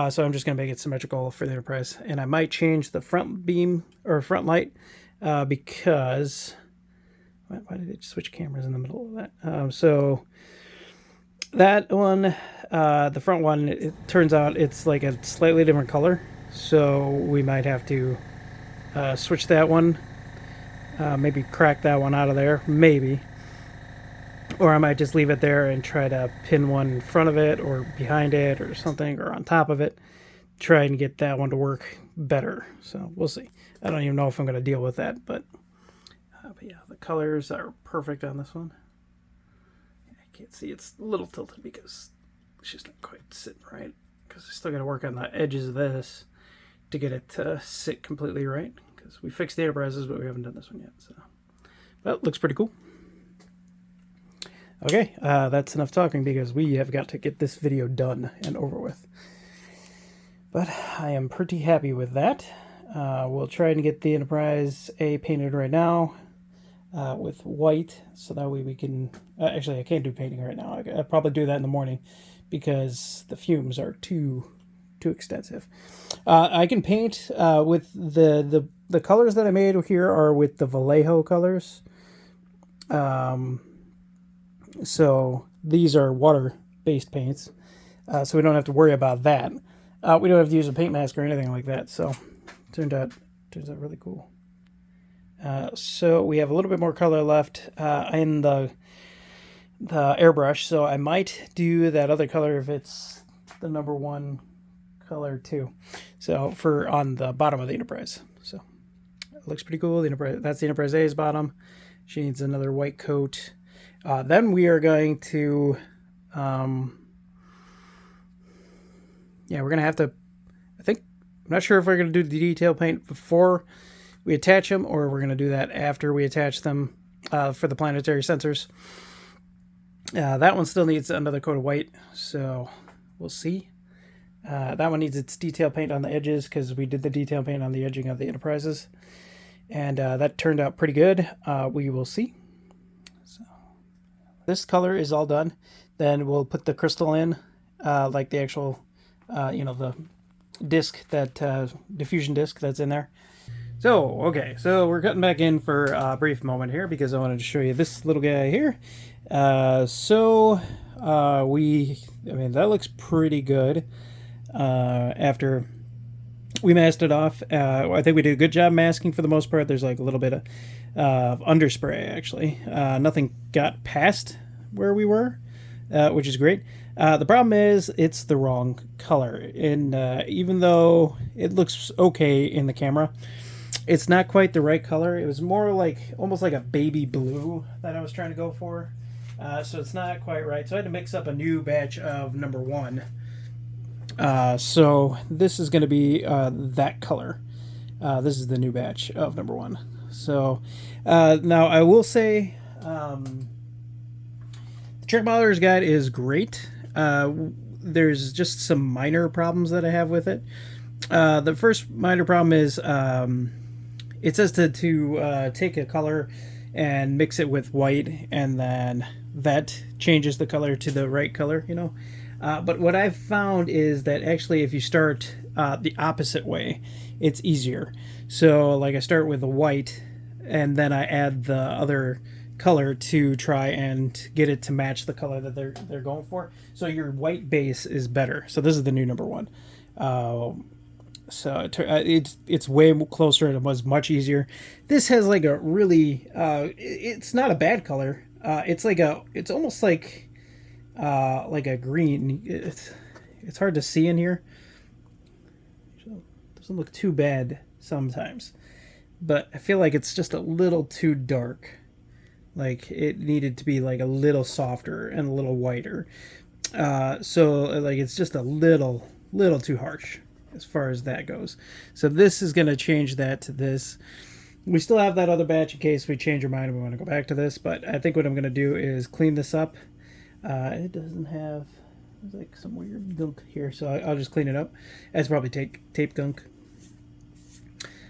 So I'm just going to make it symmetrical for the Enterprise. And I might change the front beam or front light because, why did it switch cameras in the middle of that? So That one, the front one, it turns out it's like a slightly different color, so we might have to switch that one, maybe crack that one out of there, maybe. Or I might just leave it there and try to pin one in front of it or behind it or something, or on top of it. Try and get that one to work better. So we'll see. I don't even know if I'm going to deal with that, but yeah, the colors are perfect on this one. I can't see, it's a little tilted because it's just not quite sitting right, because I still got to work on the edges of this to get it to sit completely right, because we fixed the enterprises, but we haven't done this one yet. So, but it looks pretty cool. Okay, that's enough talking because we have got to get this video done and over with. But I am pretty happy with that. We'll try and get the Enterprise A painted right now with white, so that way we can... actually, I can't do painting right now. I'll probably do that in the morning because the fumes are too extensive. I can paint with the colors that I made here are with the Vallejo colors. So these are water-based paints, so we don't have to worry about that. We don't have to use a paint mask or anything like that, so turns out really cool. So we have a little bit more color left in the airbrush, so I might do that other color if it's the number one color too. So for on the bottom of the Enterprise. So it looks pretty cool. The Enterprise, that's the Enterprise A's bottom. She needs another white coat. Then we are going to, yeah, we're going to have to, I'm not sure if we're going to do the detail paint before we attach them, or we're going to do that after we attach them for the planetary sensors. That one still needs another coat of white, so we'll see. That one needs its detail paint on the edges because we did the detail paint on the edging of the Enterprises. And that turned out pretty good. We will see. So this color is all done. Then we'll put the crystal in, like the actual, the disc, that diffusion disc that's in there. So, okay, so we're cutting back in for a brief moment here because I wanted to show you this little guy here. That looks pretty good after we masked it off. I think we did a good job masking for the most part. There's like a little bit of underspray, actually. Nothing got past where we were, which is great. The problem is it's the wrong color. And even though it looks okay in the camera, it's not quite the right color. It was more like, almost like a baby blue that I was trying to go for. So it's not quite right. So I had to mix up a new batch of number one. So this is going to be that color. This is the new batch of number one. So now I will say the Trick Modeler's Guide is great. There's just some minor problems that I have with it. The first minor problem is it says to take a color and mix it with white, and then that changes the color to the right color, But what I've found is that actually if you start the opposite way, it's easier. So like I start with the white and then I add the other color to try and get it to match the color that they're going for. So your white base is better. So this is the new number one. So it's way closer and it was much easier. This has like a really, it's not a bad color. It's almost like a green. It's hard to see in here. It doesn't look too bad sometimes, but I feel like it's just a little too dark. Like it needed to be like a little softer and a little whiter. So like it's just a little too harsh as far as that goes. So this is going to change that to this. We still have that other batch in case we change our mind and we want to go back to this, but I think what I'm going to do is clean this up. It doesn't have, there's like some weird gunk here, so I'll just clean it up. That's probably tape gunk.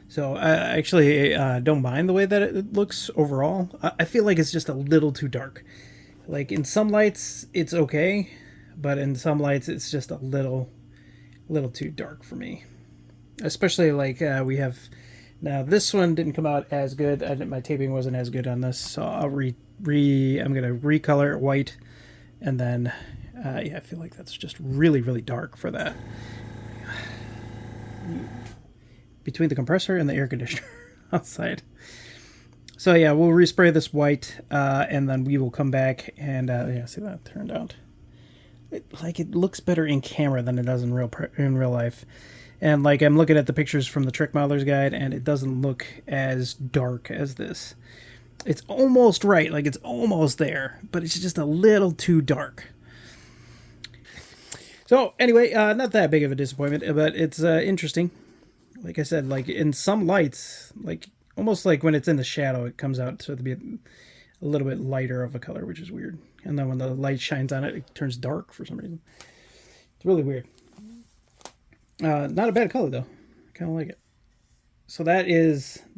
So I actually don't mind the way that it looks overall. I feel like it's just a little too dark. Like in some lights it's okay, but in some lights it's just a little too dark for me. Especially like we have, now this one didn't come out as good. My taping wasn't as good on this, so I'm gonna recolor it white and then Yeah, I feel like that's just really, really dark for that. Between the compressor and the air conditioner outside. So yeah, we'll respray this white, and then we will come back and yeah, see that turned out. It looks better in camera than it does in real life. And like I'm looking at the pictures from the Trick Modeler's Guide, and it doesn't look as dark as this. It's almost right, like it's almost there, but it's just a little too dark. So anyway, not that big of a disappointment, but it's interesting. Like I said, like in some lights, like almost like when it's in the shadow, it comes out to be a little bit lighter of a color, which is weird. And then when the light shines on it, it turns dark for some reason. It's really weird. Not a bad color though. Kind of like it. So that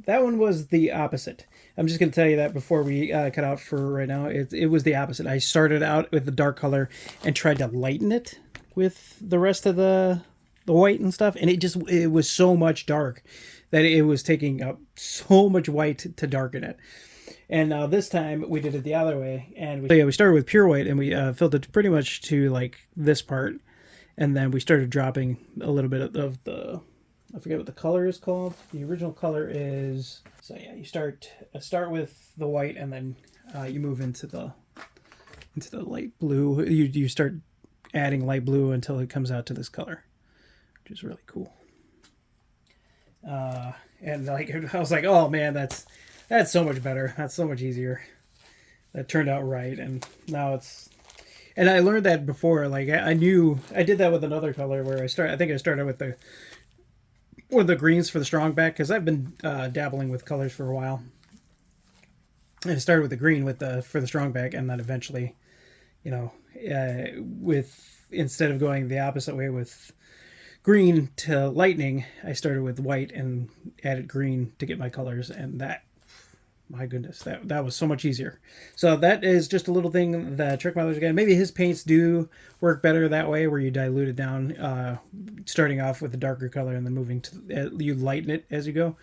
one was the opposite. I'm just going to tell you that before we cut out for right now. It was the opposite. I started out with the dark color and tried to lighten it with the rest of the white and stuff, and it was so much dark that it was taking up so much white to darken it. And now this time we did it the other way, and we started with pure white, and we filled it pretty much to like this part, and then we started dropping a little bit of the, I forget what the color is called. The original color is, so yeah, you start with the white, and then you move into the light blue. You start adding light blue until it comes out to this color, which is really cool. And like I was like, oh man, that's so much better. That's so much easier. That turned out right, and now it's. And I learned that before. Like I knew I did that with another color where I think I started with the greens for the strong back, because I've been dabbling with colors for a while. And I started with the green for the strong back, and then eventually, you know, instead of going the opposite way with green to lightning, I started with white and added green to get my colors, and that, my goodness, that was so much easier. So that is just a little thing that Trick Modeler's Guide. Maybe his paints do work better that way, where you dilute it down, starting off with a darker color and then moving to you lighten it as you go.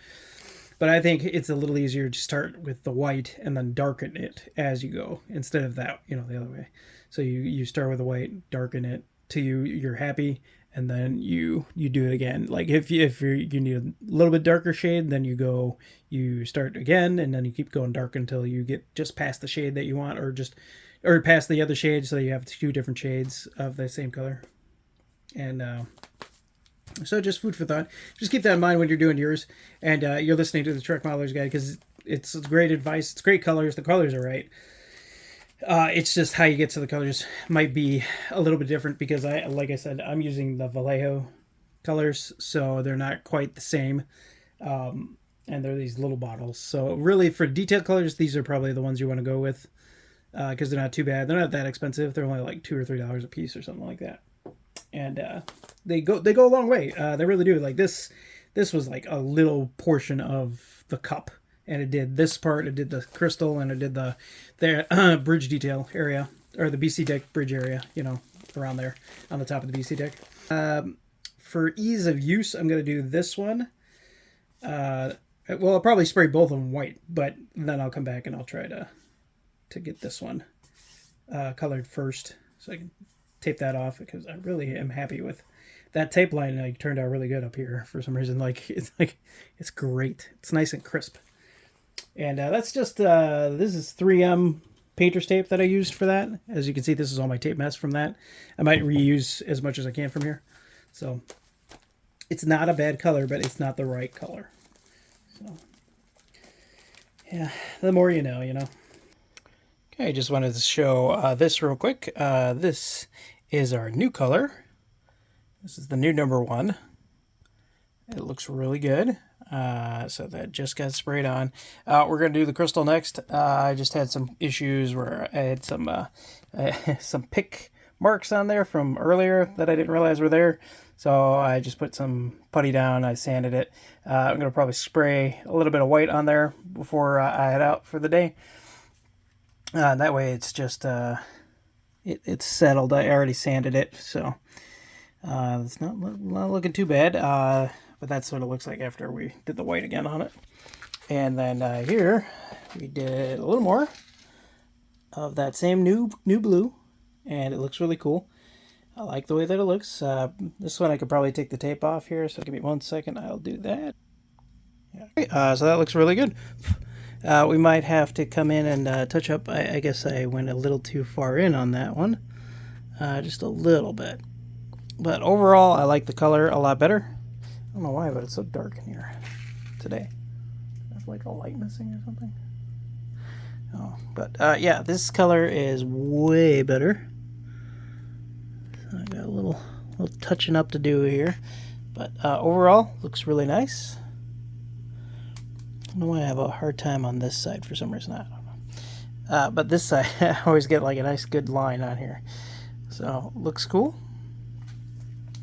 But I think it's a little easier to start with the white and then darken it as you go, instead of that, the other way. So you start with the white, darken it till you're happy, and then you do it again. Like if you need a little bit darker shade, then you start again, and then you keep going dark until you get just past the shade that you want, or past the other shade, so you have two different shades of the same color. And so just food for thought. Just keep that in mind when you're doing yours, and you're listening to the Trick Modeler's Guide, because it's great advice. It's great colors. The colors are right. It's just how you get to the colors might be a little bit different, because like I said, I'm using the Vallejo colors, so they're not quite the same. And they're these little bottles. So really, for detailed colors, these are probably the ones you want to go with, because they're not too bad. They're not that expensive. They're only like $2 or $3 a piece or something like that. And they go a long way. They really do. Like this was like a little portion of the cup. And it did this part, it did the crystal, and it did the bridge detail area, or the BC deck bridge area, around there on the top of the BC deck. For ease of use, I'm going to do this one. Well, I'll probably spray both of them white, but then I'll come back and I'll try to get this one colored first, so I can tape that off, because I really am happy with that tape line. Like, turned out really good up here for some reason. It's great. It's nice and crisp. And that's just, this is 3M painter's tape that I used for that. As you can see, this is all my tape mess from that. I might reuse as much as I can from here. So it's not a bad color, but it's not the right color. So yeah, the more you know, Okay, I just wanted to show this real quick. This is our new color. This is the new number 1. It looks really good. So that just got sprayed on. We're going to do the crystal next. I just had some issues where I had some pick marks on there from earlier that I didn't realize were there. So I just put some putty down. I sanded it. I'm going to probably spray a little bit of white on there before I head out for the day. That way it's just, it's settled. I already sanded it, so it's not looking too bad. But that's what it looks like after we did the white again on it. And then here we did a little more of that same new blue, and it looks really cool. I like the way that it looks. This one I could probably take the tape off here, so give me 1 second. I'll do that. Yeah. Okay, so that looks really good. We might have to come in and touch up. I guess I went a little too far in on that one. Just a little bit. But overall, I like the color a lot better. I don't know why, but it's so dark in here today. There's like a light missing or something. Oh, but yeah, this color is way better. So I got a little touching up to do here. But overall, looks really nice. I don't know why I have a hard time on this side for some reason. I don't know. But this side, I always get like a nice good line on here. So, looks cool.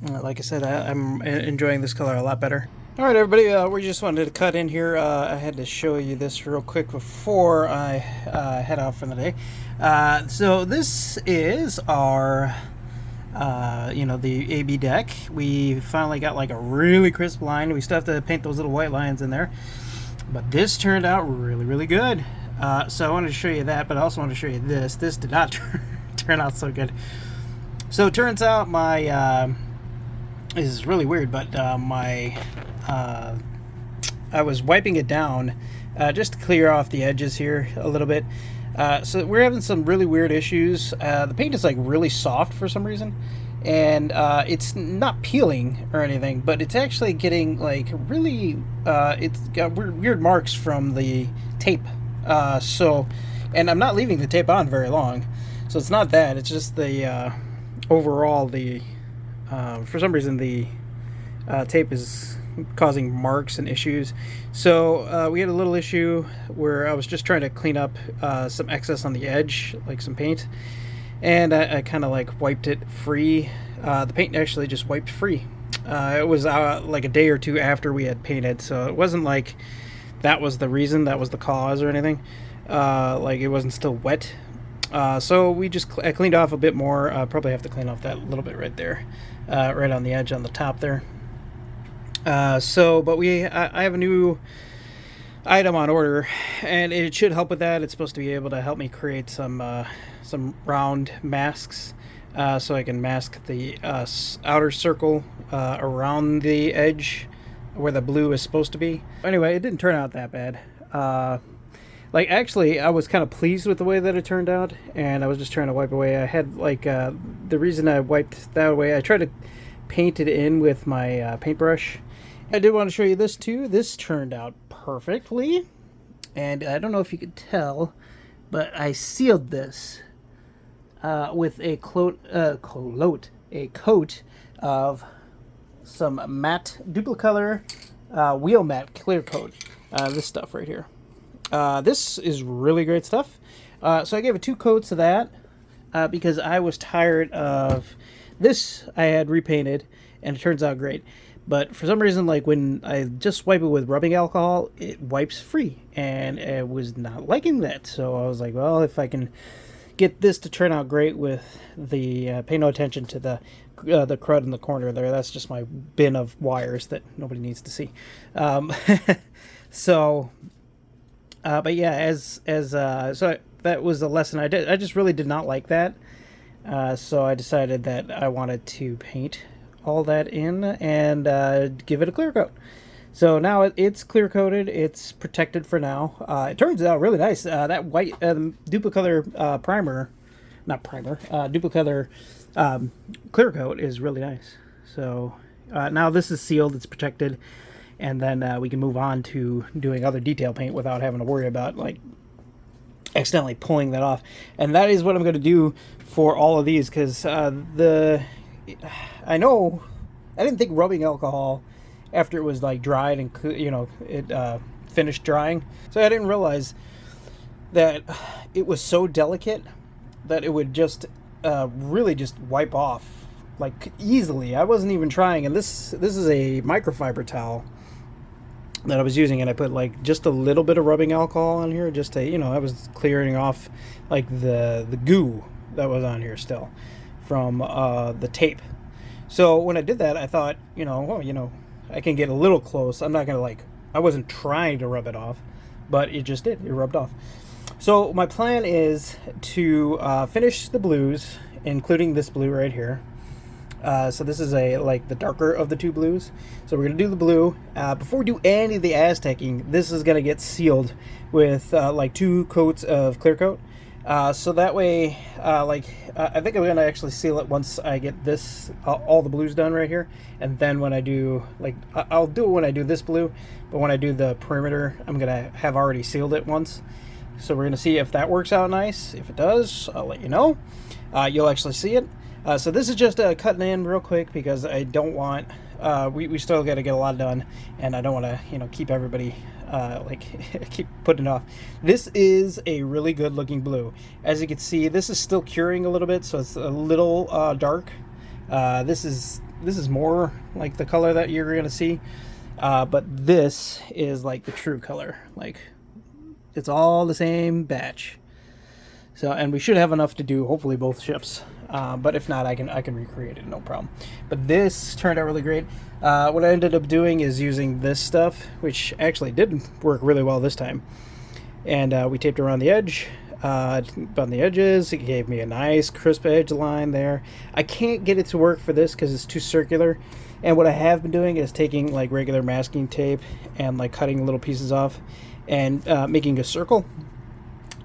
Like I said, I'm enjoying this color a lot better. Alright everybody, we just wanted to cut in here. I had to show you this real quick before I head out for the day. So this is our, the AB deck. We finally got like a really crisp line. We still have to paint those little white lines in there. But this turned out really, really good. So I wanted to show you that, but I also wanted to show you this. This did not turn out so good. So it turns out my, this is really weird, but I was wiping it down just to clear off the edges here a little bit. So we're having some really weird issues. The paint is like really soft for some reason, and it's not peeling or anything, but it's actually getting like really, it's got weird marks from the tape. And I'm not leaving the tape on very long, so it's not that. It's just the overall for some reason the tape is causing marks and issues. So we had a little issue where I was just trying to clean up some excess on the edge, like some paint, and I kind of like wiped it free. The paint actually just wiped free. It was like a day or two after we had painted, so it wasn't like that was the reason, that was the cause or anything. Like it wasn't still wet. So I cleaned off a bit more. Probably have to clean off that little bit right there, right on the edge on the top there. But I have a new item on order, and it should help with that. It's supposed to be able to help me create some round masks, so I can mask the outer circle around the edge where the blue is supposed to be. Anyway, it didn't turn out that bad. Like, actually, I was kind of pleased with the way that it turned out, and I was just trying to wipe away. I had, like, the reason I wiped that away, I tried to paint it in with my paintbrush. I did want to show you this, too. This turned out perfectly, and I don't know if you could tell, but I sealed this with a coat of some matte duplicolor wheel matte clear coat. This stuff right here. This is really great stuff. So I gave it 2 coats of that because I was tired of this. I had repainted, and it turns out great. But for some reason, like when I just wipe it with rubbing alcohol, it wipes free, and I was not liking that. So I was like, well, if I can get this to turn out great with the pay no attention to the crud in the corner there. That's just my bin of wires that nobody needs to see. But yeah, so that was a lesson I did. I just really did not like that. So I decided that I wanted to paint all that in and give it a clear coat. So now it's clear coated. It's protected for now. It turns out really nice. That white duplicolor duplicolor clear coat is really nice. So now this is sealed. It's protected. And then we can move on to doing other detail paint without having to worry about like accidentally pulling that off. And that is what I'm going to do for all of these, because I didn't think rubbing alcohol after it was like dried and it finished drying. So I didn't realize that it was so delicate that it would just really just wipe off like easily. I wasn't even trying, and this is a microfiber towel that I was using, and I put like just a little bit of rubbing alcohol on here just to, I was clearing off like the goo that was on here still from the tape. So when I did that, I thought, I can get a little close. I'm not gonna I wasn't trying to rub it off, but it just did. It rubbed off. So my plan is to finish the blues, including this blue right here, So this is like the darker of the two blues. So we're gonna do the blue. Before we do any of the Aztecing, this is gonna get sealed with like 2 coats of clear coat. So that way, I think I'm gonna actually seal it once I get this all the blues done right here, and then when I do I'll do it when I do this blue, but when I do the perimeter, I'm gonna have already sealed it once. So we're gonna see if that works out nice. If it does, I'll let you know. You'll actually see it. So this is just cutting in real quick because I don't want, we still got to get a lot done, and I don't want to, keep everybody, keep putting it off. This is a really good looking blue. As you can see, this is still curing a little bit, so it's a little dark. This is more like the color that you're going to see, but this is like the true color. Like, it's all the same batch. So, and we should have enough to do hopefully both ships. But if not, I can recreate it, no problem. But this turned out really great. What I ended up doing is using this stuff, which actually did work really well this time. And we taped around the edge, on the edges. It gave me a nice crisp edge line there. I can't get it to work for this because it's too circular. And what I have been doing is taking like regular masking tape and like cutting little pieces off and making a circle.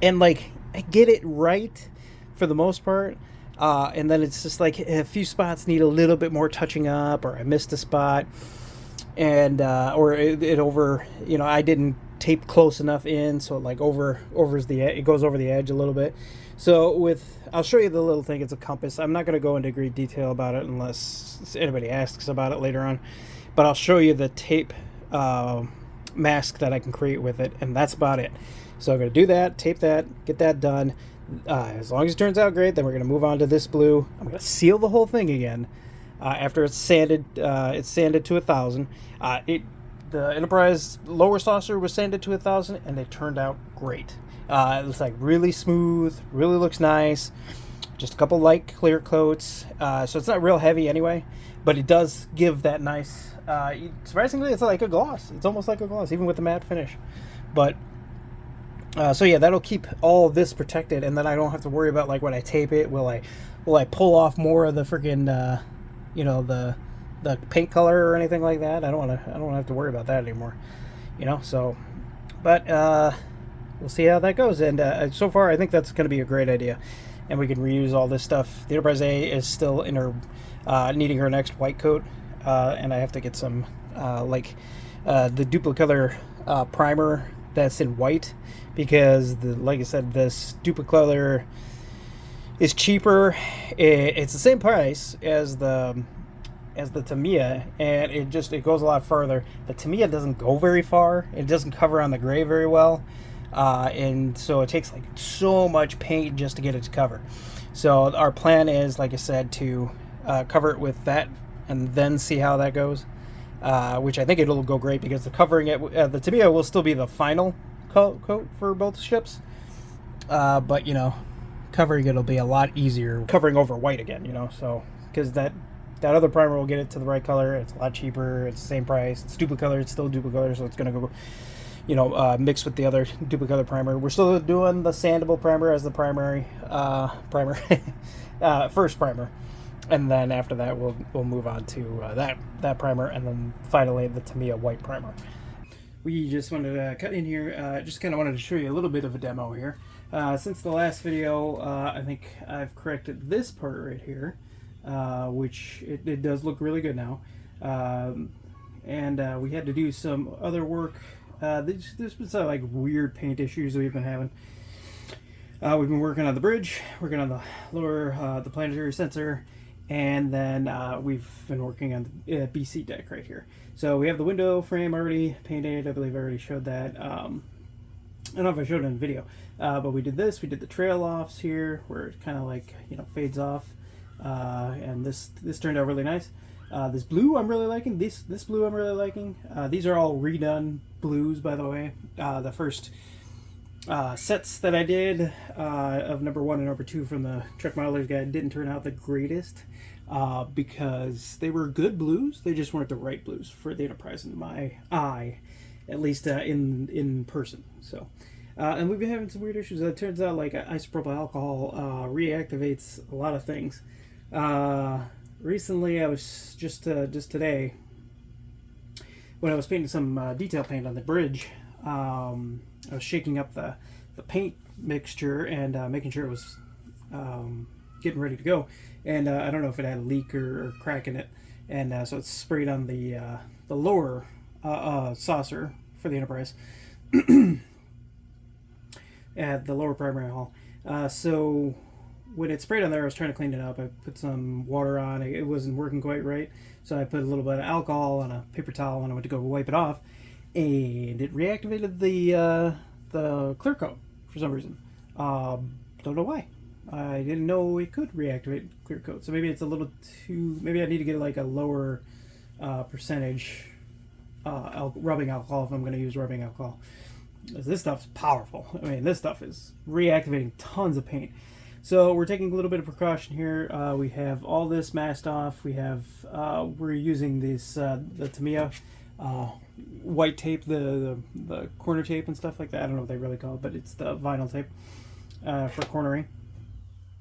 And like, I get it right for the most part. And then it's just like a few spots need a little bit more touching up, or I missed a spot, and or it over, I didn't tape close enough in, so it like it goes over the edge a little bit. So I'll show you the little thing. It's a compass. I'm not going to go into great detail about it unless anybody asks about it later on, but I'll show you the tape mask that I can create with it, and that's about it. So I'm going to do that, tape that, get that done. As long as it turns out great, then we're going to move on to this blue. I'm going to seal the whole thing again after it's sanded. It's sanded to 1,000. The Enterprise lower saucer was sanded to 1,000, and it turned out great. It looks like really smooth, really looks nice. Just a couple light clear coats, so it's not real heavy anyway, but it does give that nice. Surprisingly, it's like a gloss. It's almost like a gloss, even with the matte finish. But so yeah, that'll keep all of this protected, and then I don't have to worry about like when I tape it, will I pull off more of the freaking the paint color or anything like that. I don't want to have to worry about that anymore, so, but we'll see how that goes. And so far I think that's going to be a great idea, and we can reuse all this stuff. The Enterprise A is still in her needing her next white coat, and I have to get some the duplicolor primer that's in white, because like I said, this duplicolor is cheaper. It's the same price as the Tamiya, and it goes a lot further. The Tamiya doesn't go very far. It doesn't cover on the gray very well, and so it takes like so much paint just to get it to cover. So our plan is, like I said, to cover it with that and then see how that goes, which I think it'll go great, because the covering it, the Tamiya will still be the final coat for both ships, but covering it'll be a lot easier covering over white again, so because that other primer will get it to the right color. It's a lot cheaper. It's the same price. It's duplicolor. It's still duplicolor, so it's gonna go mixed with the other duplicolor primer. We're still doing the sandable primer as the primary primer, first primer, and then after that we'll move on to that primer, and then finally the Tamiya white primer. We just wanted to cut in here, just kind of wanted to show you a little bit of a demo here. Since the last video, I think I've corrected this part right here, which it does look really good now. And we had to do some other work. There's been some like weird paint issues we've been having. We've been working on the bridge, working on the lower, the planetary sensor, and then we've been working on the BC deck right here. So we have the window frame already painted. I believe I already showed that. I don't know if I showed it in the video, but we did this. We did the trail offs here, where it kind of like fades off, and this turned out really nice. This blue I'm really liking. This blue I'm really liking. These are all redone blues, by the way. The first sets that I did of number 1 and number 2 from the Truck Modeler's Guide didn't turn out the greatest, because they were good blues. They just weren't the right blues for the Enterprise in my eye, at least in person. So, and we've been having some weird issues. It turns out like isopropyl alcohol reactivates a lot of things. recently I was just today when I was painting some detail paint on the bridge. I was shaking up the paint mixture and making sure it was getting ready to go. And I don't know if it had a leak or crack in it, and so it's sprayed on the lower saucer for the Enterprise at the lower primary hull. So when it sprayed on there, I was trying to clean it up. I put some water on. It wasn't working quite right, so I put a little bit of alcohol on a paper towel and I went to go wipe it off, and it reactivated the clear coat for some reason. Don't know why. I didn't know it could reactivate clear coat. So maybe it's a little too. Maybe I need to get like a lower percentage rubbing alcohol if I'm going to use rubbing alcohol. This stuff's powerful. I mean, this stuff is reactivating tons of paint. So we're taking a little bit of precaution here. We have all this masked off. We're using this the Tamiya white tape, the corner tape and stuff like that. I don't know what they really call it, but it's the vinyl tape for cornering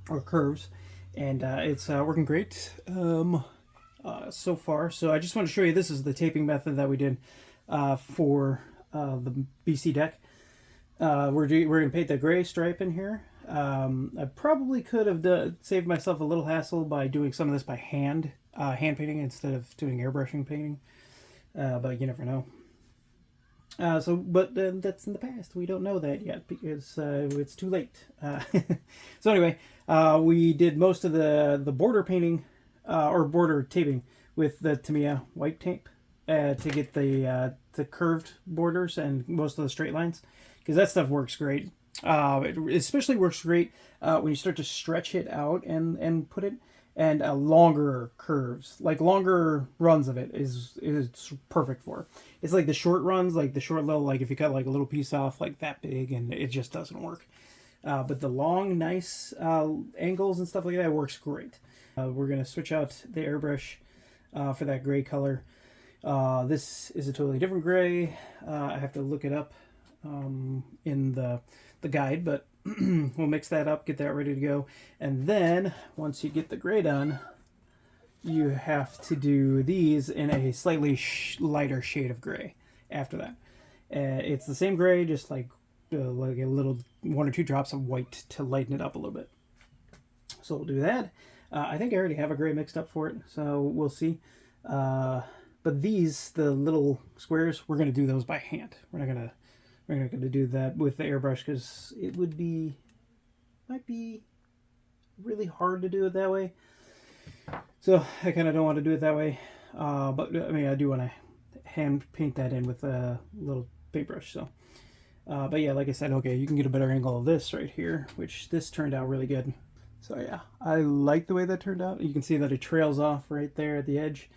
or curves, and it's working great so far. So I just want to show you, this is the taping method that we did for the BC deck. We're going to paint the gray stripe in here. I probably could have saved myself a little hassle by doing some of this by hand painting instead of doing airbrushing painting, but you never know. But that's in the past. We don't know that yet because it's too late. So anyway, we did most of the border painting or border taping with the Tamiya white tape to get the curved borders and most of the straight lines, because that stuff works great. It especially works great when you start to stretch it out and put it, and longer curves, like longer runs of it is perfect for. It's like the short runs, like the short little, like if you cut like a little piece off like that big, and it just doesn't work. But the long, nice angles and stuff like that works great. We're gonna switch out the airbrush for that gray color. This is a totally different gray. I have to look it up in the guide, but we'll mix that up, get that ready to go, and then once you get the gray done, you have to do these in a slightly lighter shade of gray after that. It's the same gray, just like a little 1 or 2 drops of white to lighten it up a little bit. So we'll do that. I think I already have a gray mixed up for it, so we'll see. But these, the little squares, we're going to do those by hand. We're not going to do that with the airbrush because it might be really hard to do it that way. So I kind of don't want to do it that way. But I mean, I do want to hand paint that in with a little paintbrush. So, but yeah, like I said, okay, you can get a better angle of this right here, which this turned out really good. So yeah, I like the way that turned out. You can see that it trails off right there at the edge,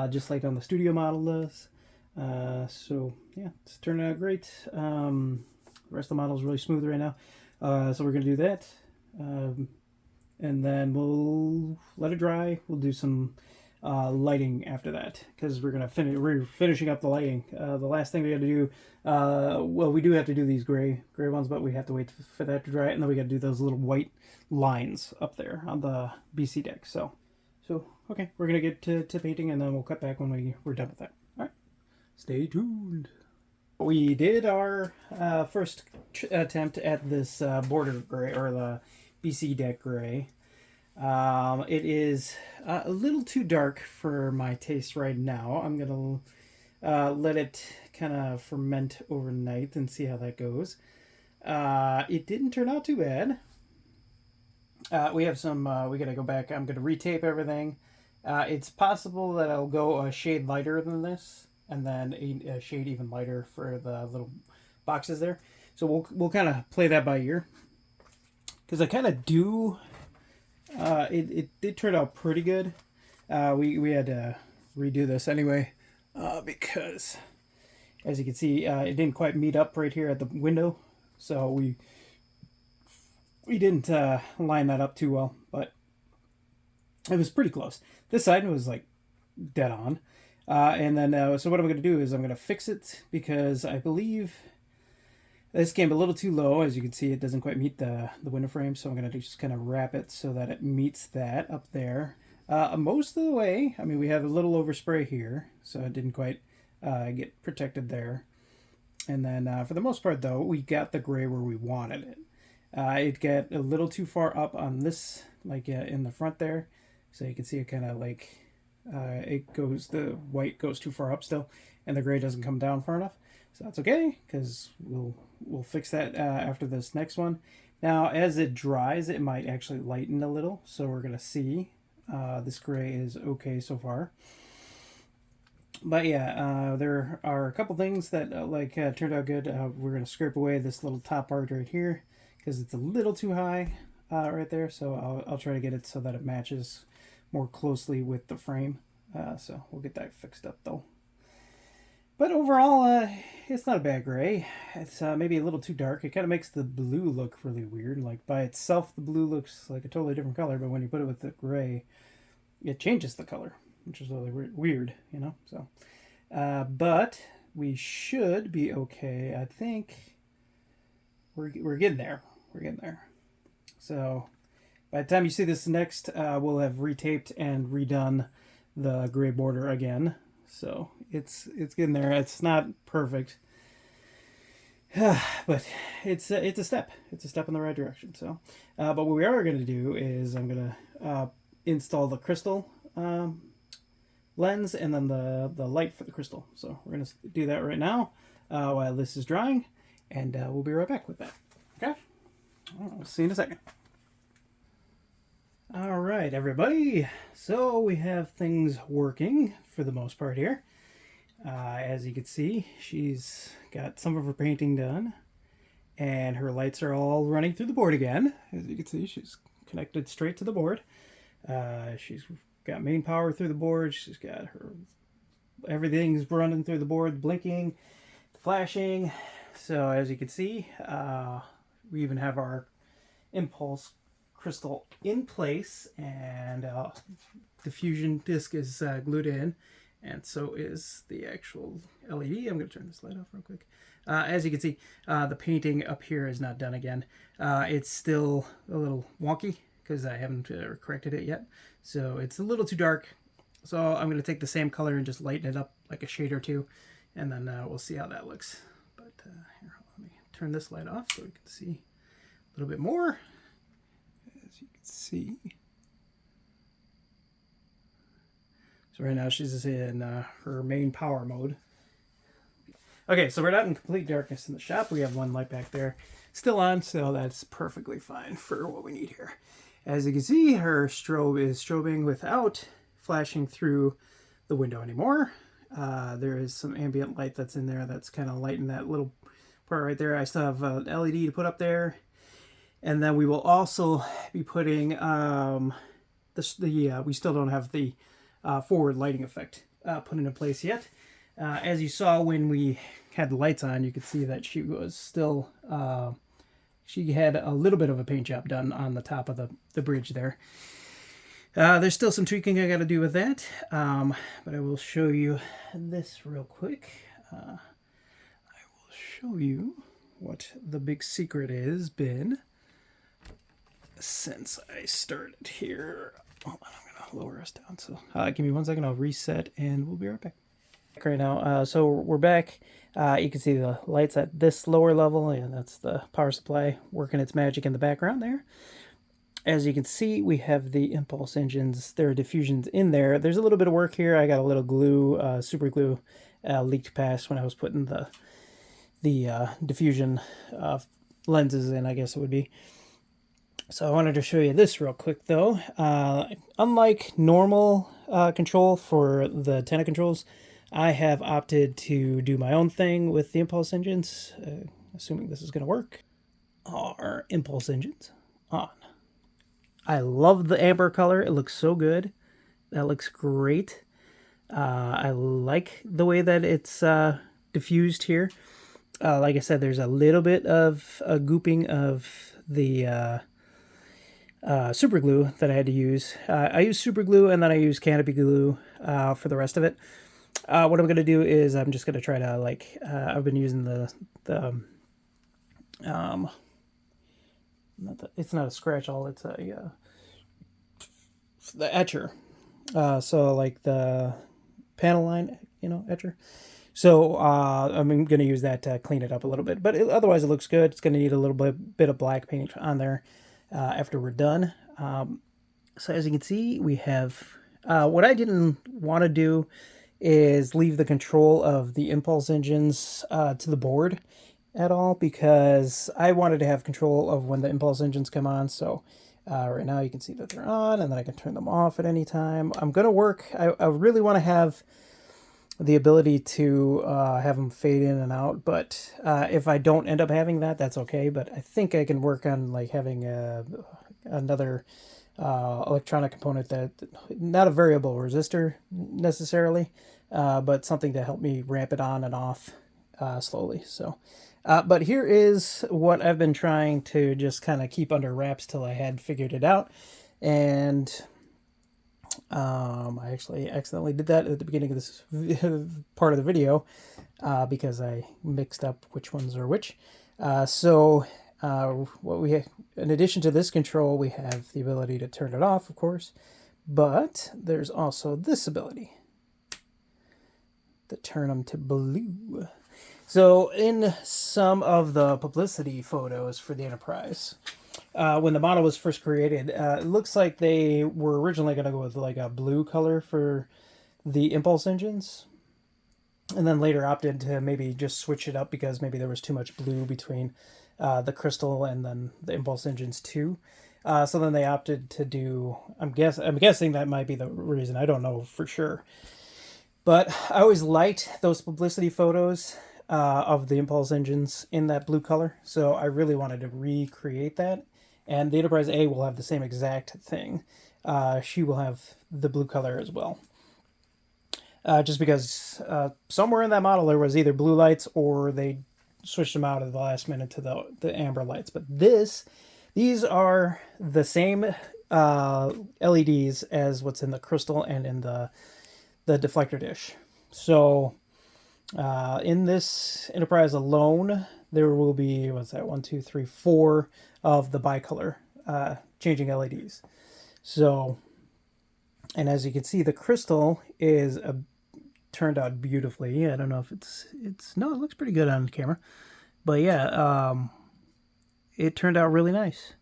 just like on the studio model does. So yeah, it's turning out great. The rest of the model is really smooth right now. So we're going to do that. And then we'll let it dry. We'll do some lighting after that, because we're finishing up the lighting. The last thing we got to do, well, we do have to do these gray ones, but we have to wait for that to dry, and then we got to do those little white lines up there on the BC deck. So okay, we're gonna get to painting, and then we'll cut back when we're done with that. All right, stay tuned. We did our first attempt at this border gray, or the BC deck gray. It is a little too dark for my taste right now. I'm gonna let it kind of ferment overnight and see how that goes. It didn't turn out too bad. We have some, we gotta go back. I'm gonna retape everything. It's possible that I'll go a shade lighter than this, and then a shade even lighter for the little boxes there. So we'll kind of play that by ear, because I kind of do. It did turn out pretty good. We had to redo this anyway, because as you can see, it didn't quite meet up right here at the window, so we didn't line that up too well, but it was pretty close. This side was like dead on. And then, so what I'm going to do is I'm going to fix it, because I believe this came a little too low. As you can see, it doesn't quite meet the window frame, so I'm going to just kind of wrap it so that it meets that up there. Most of the way, I mean, we had a little overspray here, so it didn't quite get protected there. And then for the most part, though, we got the gray where we wanted it. It got a little too far up on this, like in the front there. So you can see it kind of like, it goes, the white goes too far up still, and the gray doesn't come down far enough. So that's okay, because we'll fix that after this next one. Now, as it dries, it might actually lighten a little. So we're going to see. This gray is okay so far. But yeah, there are a couple things that turned out good. We're going to scrape away this little top part right here because it's a little too high right there. So I'll try to get it so that it matches more closely with the frame. So we'll get that fixed up though. But overall, it's not a bad gray. It's maybe a little too dark. It kind of makes the blue look really weird. Like by itself, the blue looks like a totally different color, but when you put it with the gray, it changes the color, which is really weird, you know. So, but we should be okay. I think we're getting there. We're getting there. So by the time you see this next, we'll have retaped and redone the gray border again. So it's getting there. It's not perfect, but it's a step. It's a step in the right direction. So, but what we are going to do is I'm going to install the crystal lens and then the light for the crystal. So we're going to do that right now while this is drying, and we'll be right back with that. Okay. I'll see you in a second. All right, everybody. So we have things working for the most part here. As you can see, she's got some of her painting done, and her lights are all running through the board again. As you can see, she's connected straight to the board. She's got main power through the board. She's got her, everything's running through the board, blinking, flashing. So as you can see, we even have our impulse crystal in place, and diffusion disc is glued in, and so is the actual LED. I'm going to turn this light off real quick. As you can see, the painting up here is not done again. It's still a little wonky because I haven't corrected it yet, so it's a little too dark. So I'm going to take the same color and just lighten it up like a shade or two, and then we'll see how that looks. But here, let me turn this light off so we can see a little bit more. As you can see, so right now she's in her main power mode. Okay, so we're not in complete darkness in the shop. We have one light back there still on, so that's perfectly fine for what we need here. As you can see, her strobe is strobing without flashing through the window anymore. There is some ambient light that's in there that's kind of lighting that little part right there. I still have an LED to put up there. And then we will also be putting we still don't have the forward lighting effect put into place yet. As you saw when we had the lights on, you could see that she was still, she had a little bit of a paint job done on the top of the bridge there. There's still some tweaking I got to do with that, but I will show you this real quick. I will show you what the big secret has been since I started here. Hold on, I'm going to lower us down. So give me 1 second, I'll reset and we'll be right back. Right now, so we're back. You can see the lights at this lower level, and that's the power supply working its magic in the background there. As you can see, we have the impulse engines. There are diffusions in there. There's a little bit of work here. I got a little glue, super glue, leaked past when I was putting the diffusion lenses in, I guess it would be. So I wanted to show you this real quick though. Unlike normal control for the antenna controls, I have opted to do my own thing with the impulse engines, assuming this is going to work. Our impulse engines on. I love the amber color. It looks so good. That looks great. I like the way that it's diffused here. Like I said, there's a little bit of a gooping of the super glue that I had to use. I use super glue and then I use canopy glue for the rest of it. What I'm going to do is I'm just going to try to, like, I've been using it's not a scratch all, it's a the etcher. So like the panel line, etcher. So I'm going to use that to clean it up a little bit, but otherwise it looks good. It's going to need a little bit of black paint on there after we're done. So as you can see, we have what I didn't want to do is leave the control of the impulse engines to the board at all, because I wanted to have control of when the impulse engines come on. So right now you can see that they're on, and then I can turn them off at any time. I'm going to work. I really want to have the ability to have them fade in and out, but if I don't end up having that, that's okay. But I think I can work on like having another electronic component, that not a variable resistor necessarily, but something to help me ramp it on and off slowly. So but here is what I've been trying to just kind of keep under wraps till I had figured it out. And I actually accidentally did that at the beginning of this part of the video because I mixed up which ones are which. What we have, in addition to this control, we have the ability to turn it off, of course, but there's also this ability to turn them to blue. So in some of the publicity photos for the Enterprise, when the model was first created, it looks like they were originally going to go with like a blue color for the impulse engines, and then later opted to maybe just switch it up because maybe there was too much blue between the crystal and then the impulse engines too. So then they opted to do. I'm guessing that might be the reason. I don't know for sure, but I always liked those publicity photos of the impulse engines in that blue color, so I really wanted to recreate that. And the Enterprise A will have the same exact thing. She will have the blue color as well. Just because somewhere in that model there was either blue lights or they switched them out at the last minute to the amber lights. But these are the same LEDs as what's in the crystal and in the deflector dish. So in this Enterprise alone, there will be, what's that, 1, 2, 3, 4 of the bicolor changing LEDs. So, and as you can see, the crystal is turned out beautifully. I don't know if it's no, it looks pretty good on camera, but yeah, it turned out really nice.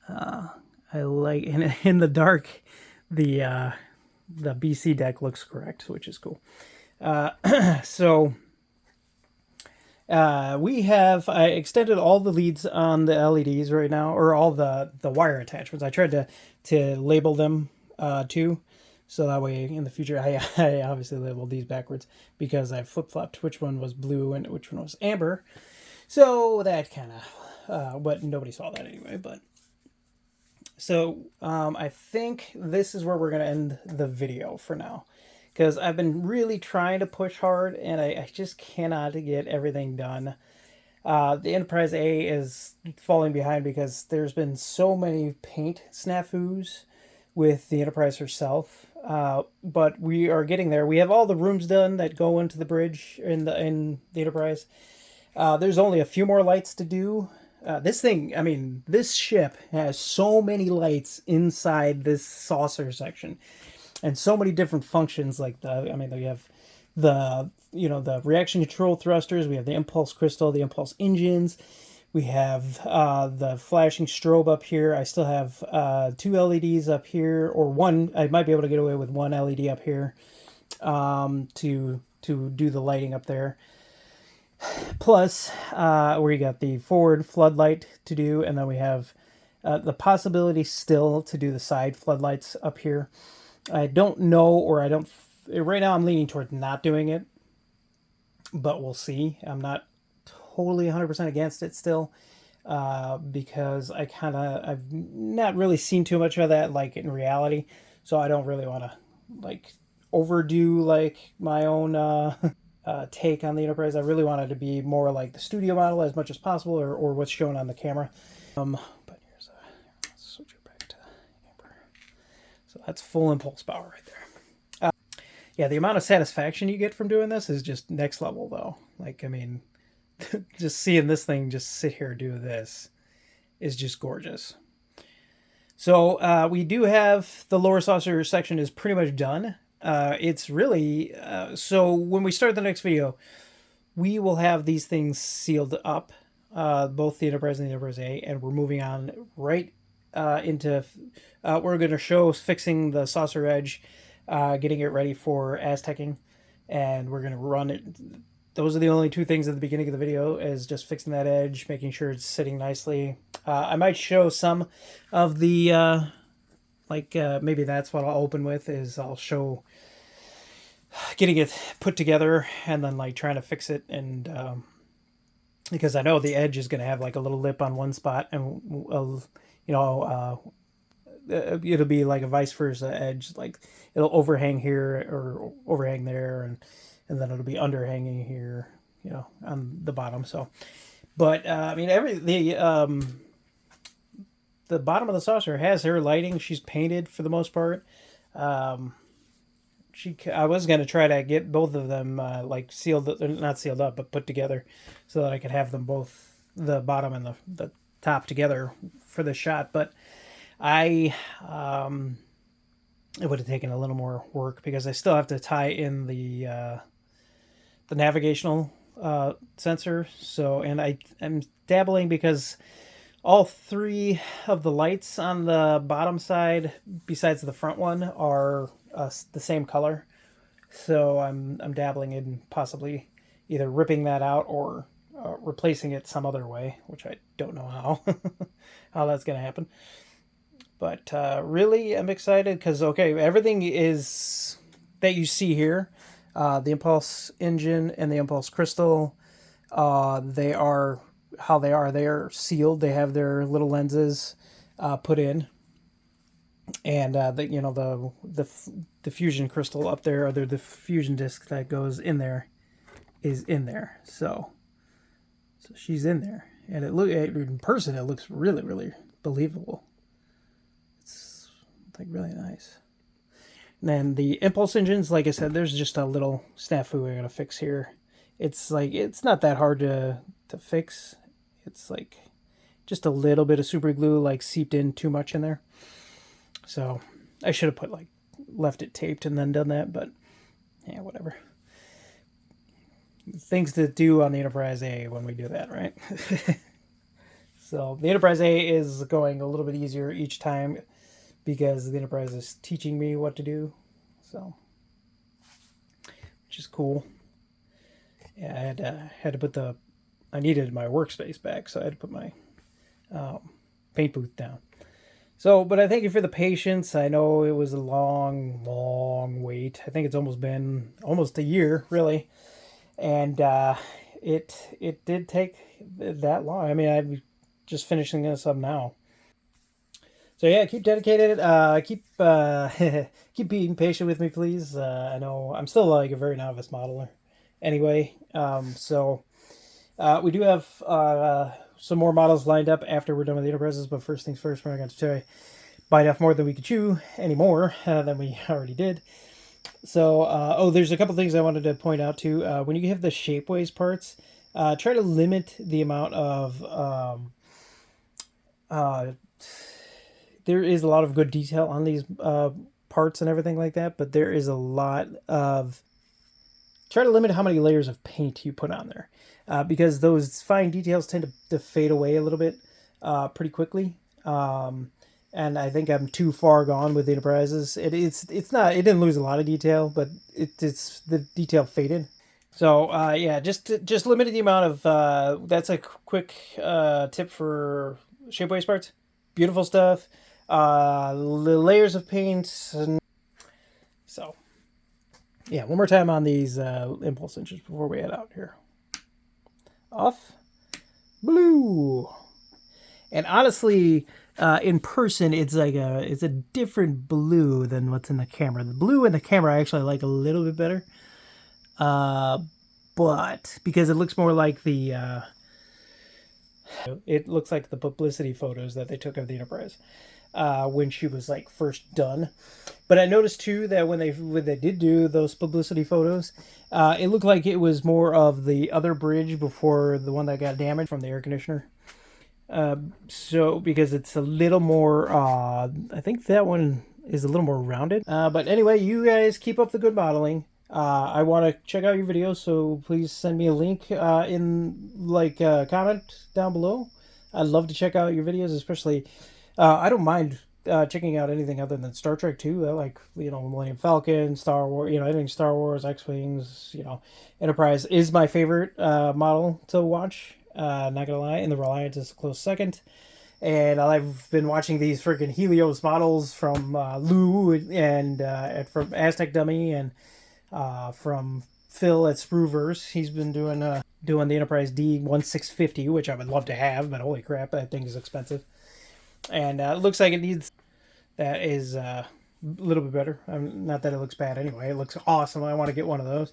I like, and in the dark, the BC deck looks correct, which is cool. So I extended all the leads on the LEDs right now, or all the wire attachments. I tried to label them too, so that way in the future I obviously labeled these backwards because I flip-flopped which one was blue and which one was amber. So that kind of, but nobody saw that anyway. But so I think this is where we're going to end the video for now, because I've been really trying to push hard and I just cannot get everything done. The Enterprise A is falling behind because there's been so many paint snafus with the Enterprise herself. But we are getting there. We have all the rooms done that go into the bridge in the Enterprise. There's only a few more lights to do. This ship has so many lights inside this saucer section, and so many different functions. Like we have the reaction control thrusters. We have the impulse crystal, the impulse engines. We have the flashing strobe up here. I still have 2 LEDs up here, or one. I might be able to get away with 1 LED up here to do the lighting up there. Plus, we got the forward floodlight to do, and then we have the possibility still to do the side floodlights up here. I don't know, or I don't. Right now, I'm leaning toward not doing it, but we'll see. I'm not totally 100% against it still, because I've not really seen too much of that, like in reality. So I don't really want to like overdo like my own take on the Enterprise. I really want it to be more like the studio model as much as possible, or what's shown on the camera. But here's let's switch it back to amber. So that's full impulse power right there. Yeah, the amount of satisfaction you get from doing this is just next level, though. Like, I mean, just seeing this thing just sit here do this is just gorgeous. So we do have the lower saucer section is pretty much done. It's really so when we start the next video, we will have these things sealed up, both the Enterprise and the Enterprise A, and we're moving on right into. We're going to show fixing the saucer edge, getting it ready for Aztecing, and we're going to run it. Those are the only two things at the beginning of the video, is just fixing that edge, making sure it's sitting nicely. I might show some of the, maybe that's what I'll open with, is I'll show getting it put together and then like trying to fix it. And because I know the edge is going to have like a little lip on one spot, and it'll be like a vice versa edge, like it'll overhang here or overhang there, and then it'll be underhanging here, on the bottom. So, but I mean, the bottom of the saucer has her lighting. She's painted for the most part. I was gonna try to get both of them like sealed, not sealed up, but put together, so that I could have them both, the bottom and the top, together for the shot. But it would have taken a little more work, because I still have to tie in the navigational sensor. So, and I'm dabbling, because all three of the lights on the bottom side, besides the front one, are the same color. So I'm dabbling in possibly either ripping that out or replacing it some other way, which I don't know how how that's going to happen. But really, I'm excited, because everything is that you see here, the impulse engine and the impulse crystal, they are how they are. They are sealed. They have their little lenses put in, and the fusion crystal up there, or the fusion disc that goes in there, is in there. So she's in there, and in person it looks really, really believable. It's like really nice. And then the impulse engines, like I said, there's just a little snafu I gotta fix here. It's not that hard to fix. It's like just a little bit of super glue like seeped in too much in there. So I should have left it taped and then done that, but yeah, whatever. Things to do on the Enterprise A when we do that, right? So the Enterprise A is going a little bit easier each time, because the Enterprise is teaching me what to do. So, which is cool. Yeah, I had to put I needed my workspace back, so I had to put my paint booth down. So, but I thank you for the patience. I know it was a long, long wait. I think it's almost been almost a year, really. And it did take that long. I mean, I'm just finishing this up now. So yeah, keep dedicated. Keep being patient with me, please. I know I'm still like a very novice modeler. Anyway, we do have some more models lined up after we're done with the Enterprises. But first things first, we're not going to bite off more than we could chew anymore than we already did. So, there's a couple things I wanted to point out too. When you have the shapeways parts, try to limit the amount of there is a lot of good detail on these parts and everything like that, but there is a lot of... Try to limit how many layers of paint you put on there, because those fine details tend to fade away a little bit pretty quickly. And I think I'm too far gone with the Enterprises. It didn't lose a lot of detail, but it's the detail faded. So yeah, just limit the amount of that's a quick tip for shapeways parts. Beautiful stuff. The layers of paint. So yeah, one more time on these impulse engines before we head out here. Off. Blue. And honestly, in person, it's a different blue than what's in the camera. The blue in the camera I actually like a little bit better. But because it looks more like it looks like the publicity photos that they took of the Enterprise when she was like first done. But I noticed too that when they did do those publicity photos, it looked like it was more of the other bridge before the one that got damaged from the air conditioner. So because it's a little more, I think that one is a little more rounded. But anyway, you guys keep up the good modeling. I want to check out your videos, so please send me a link in like comment down below. I'd love to check out your videos, especially. I don't mind checking out anything other than Star Trek too. I like Millennium Falcon, Star Wars, anything Star Wars, X Wings. Enterprise is my favorite model to watch. Not gonna lie, and the Reliance is a close second. And I've been watching these freaking Helios models from Lou and from Aztec Dummy and from Phil at Spruverse. He's been doing the Enterprise D1650, which I would love to have, but holy crap, that thing is expensive. And it looks like it needs that is a little bit better. Not that it looks bad anyway. It looks awesome. I want to get one of those.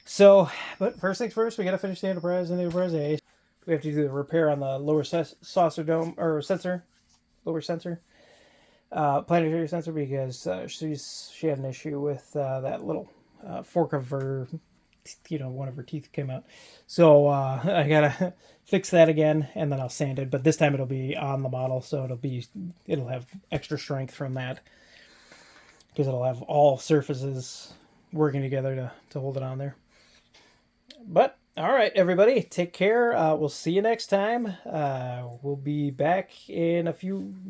So, but first things first, we got to finish the Enterprise and the Enterprise A. We have to do the repair on the lower saucer dome or sensor, lower sensor, planetary sensor, because she had an issue with that little fork of her, one of her teeth came out. So I gotta fix that again, and then I'll sand it. But this time it'll be on the model, so it'll have extra strength from that, because it'll have all surfaces working together to hold it on there. But all right, everybody, take care. We'll see you next time. We'll be back in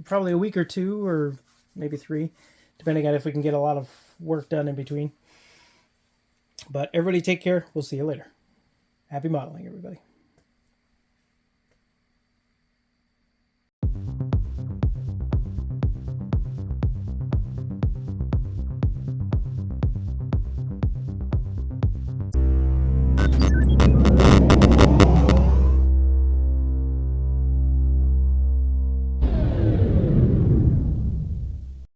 probably a week or two, or maybe 3, depending on if we can get a lot of work done in between. But everybody take care. We'll see you later. Happy modeling, everybody.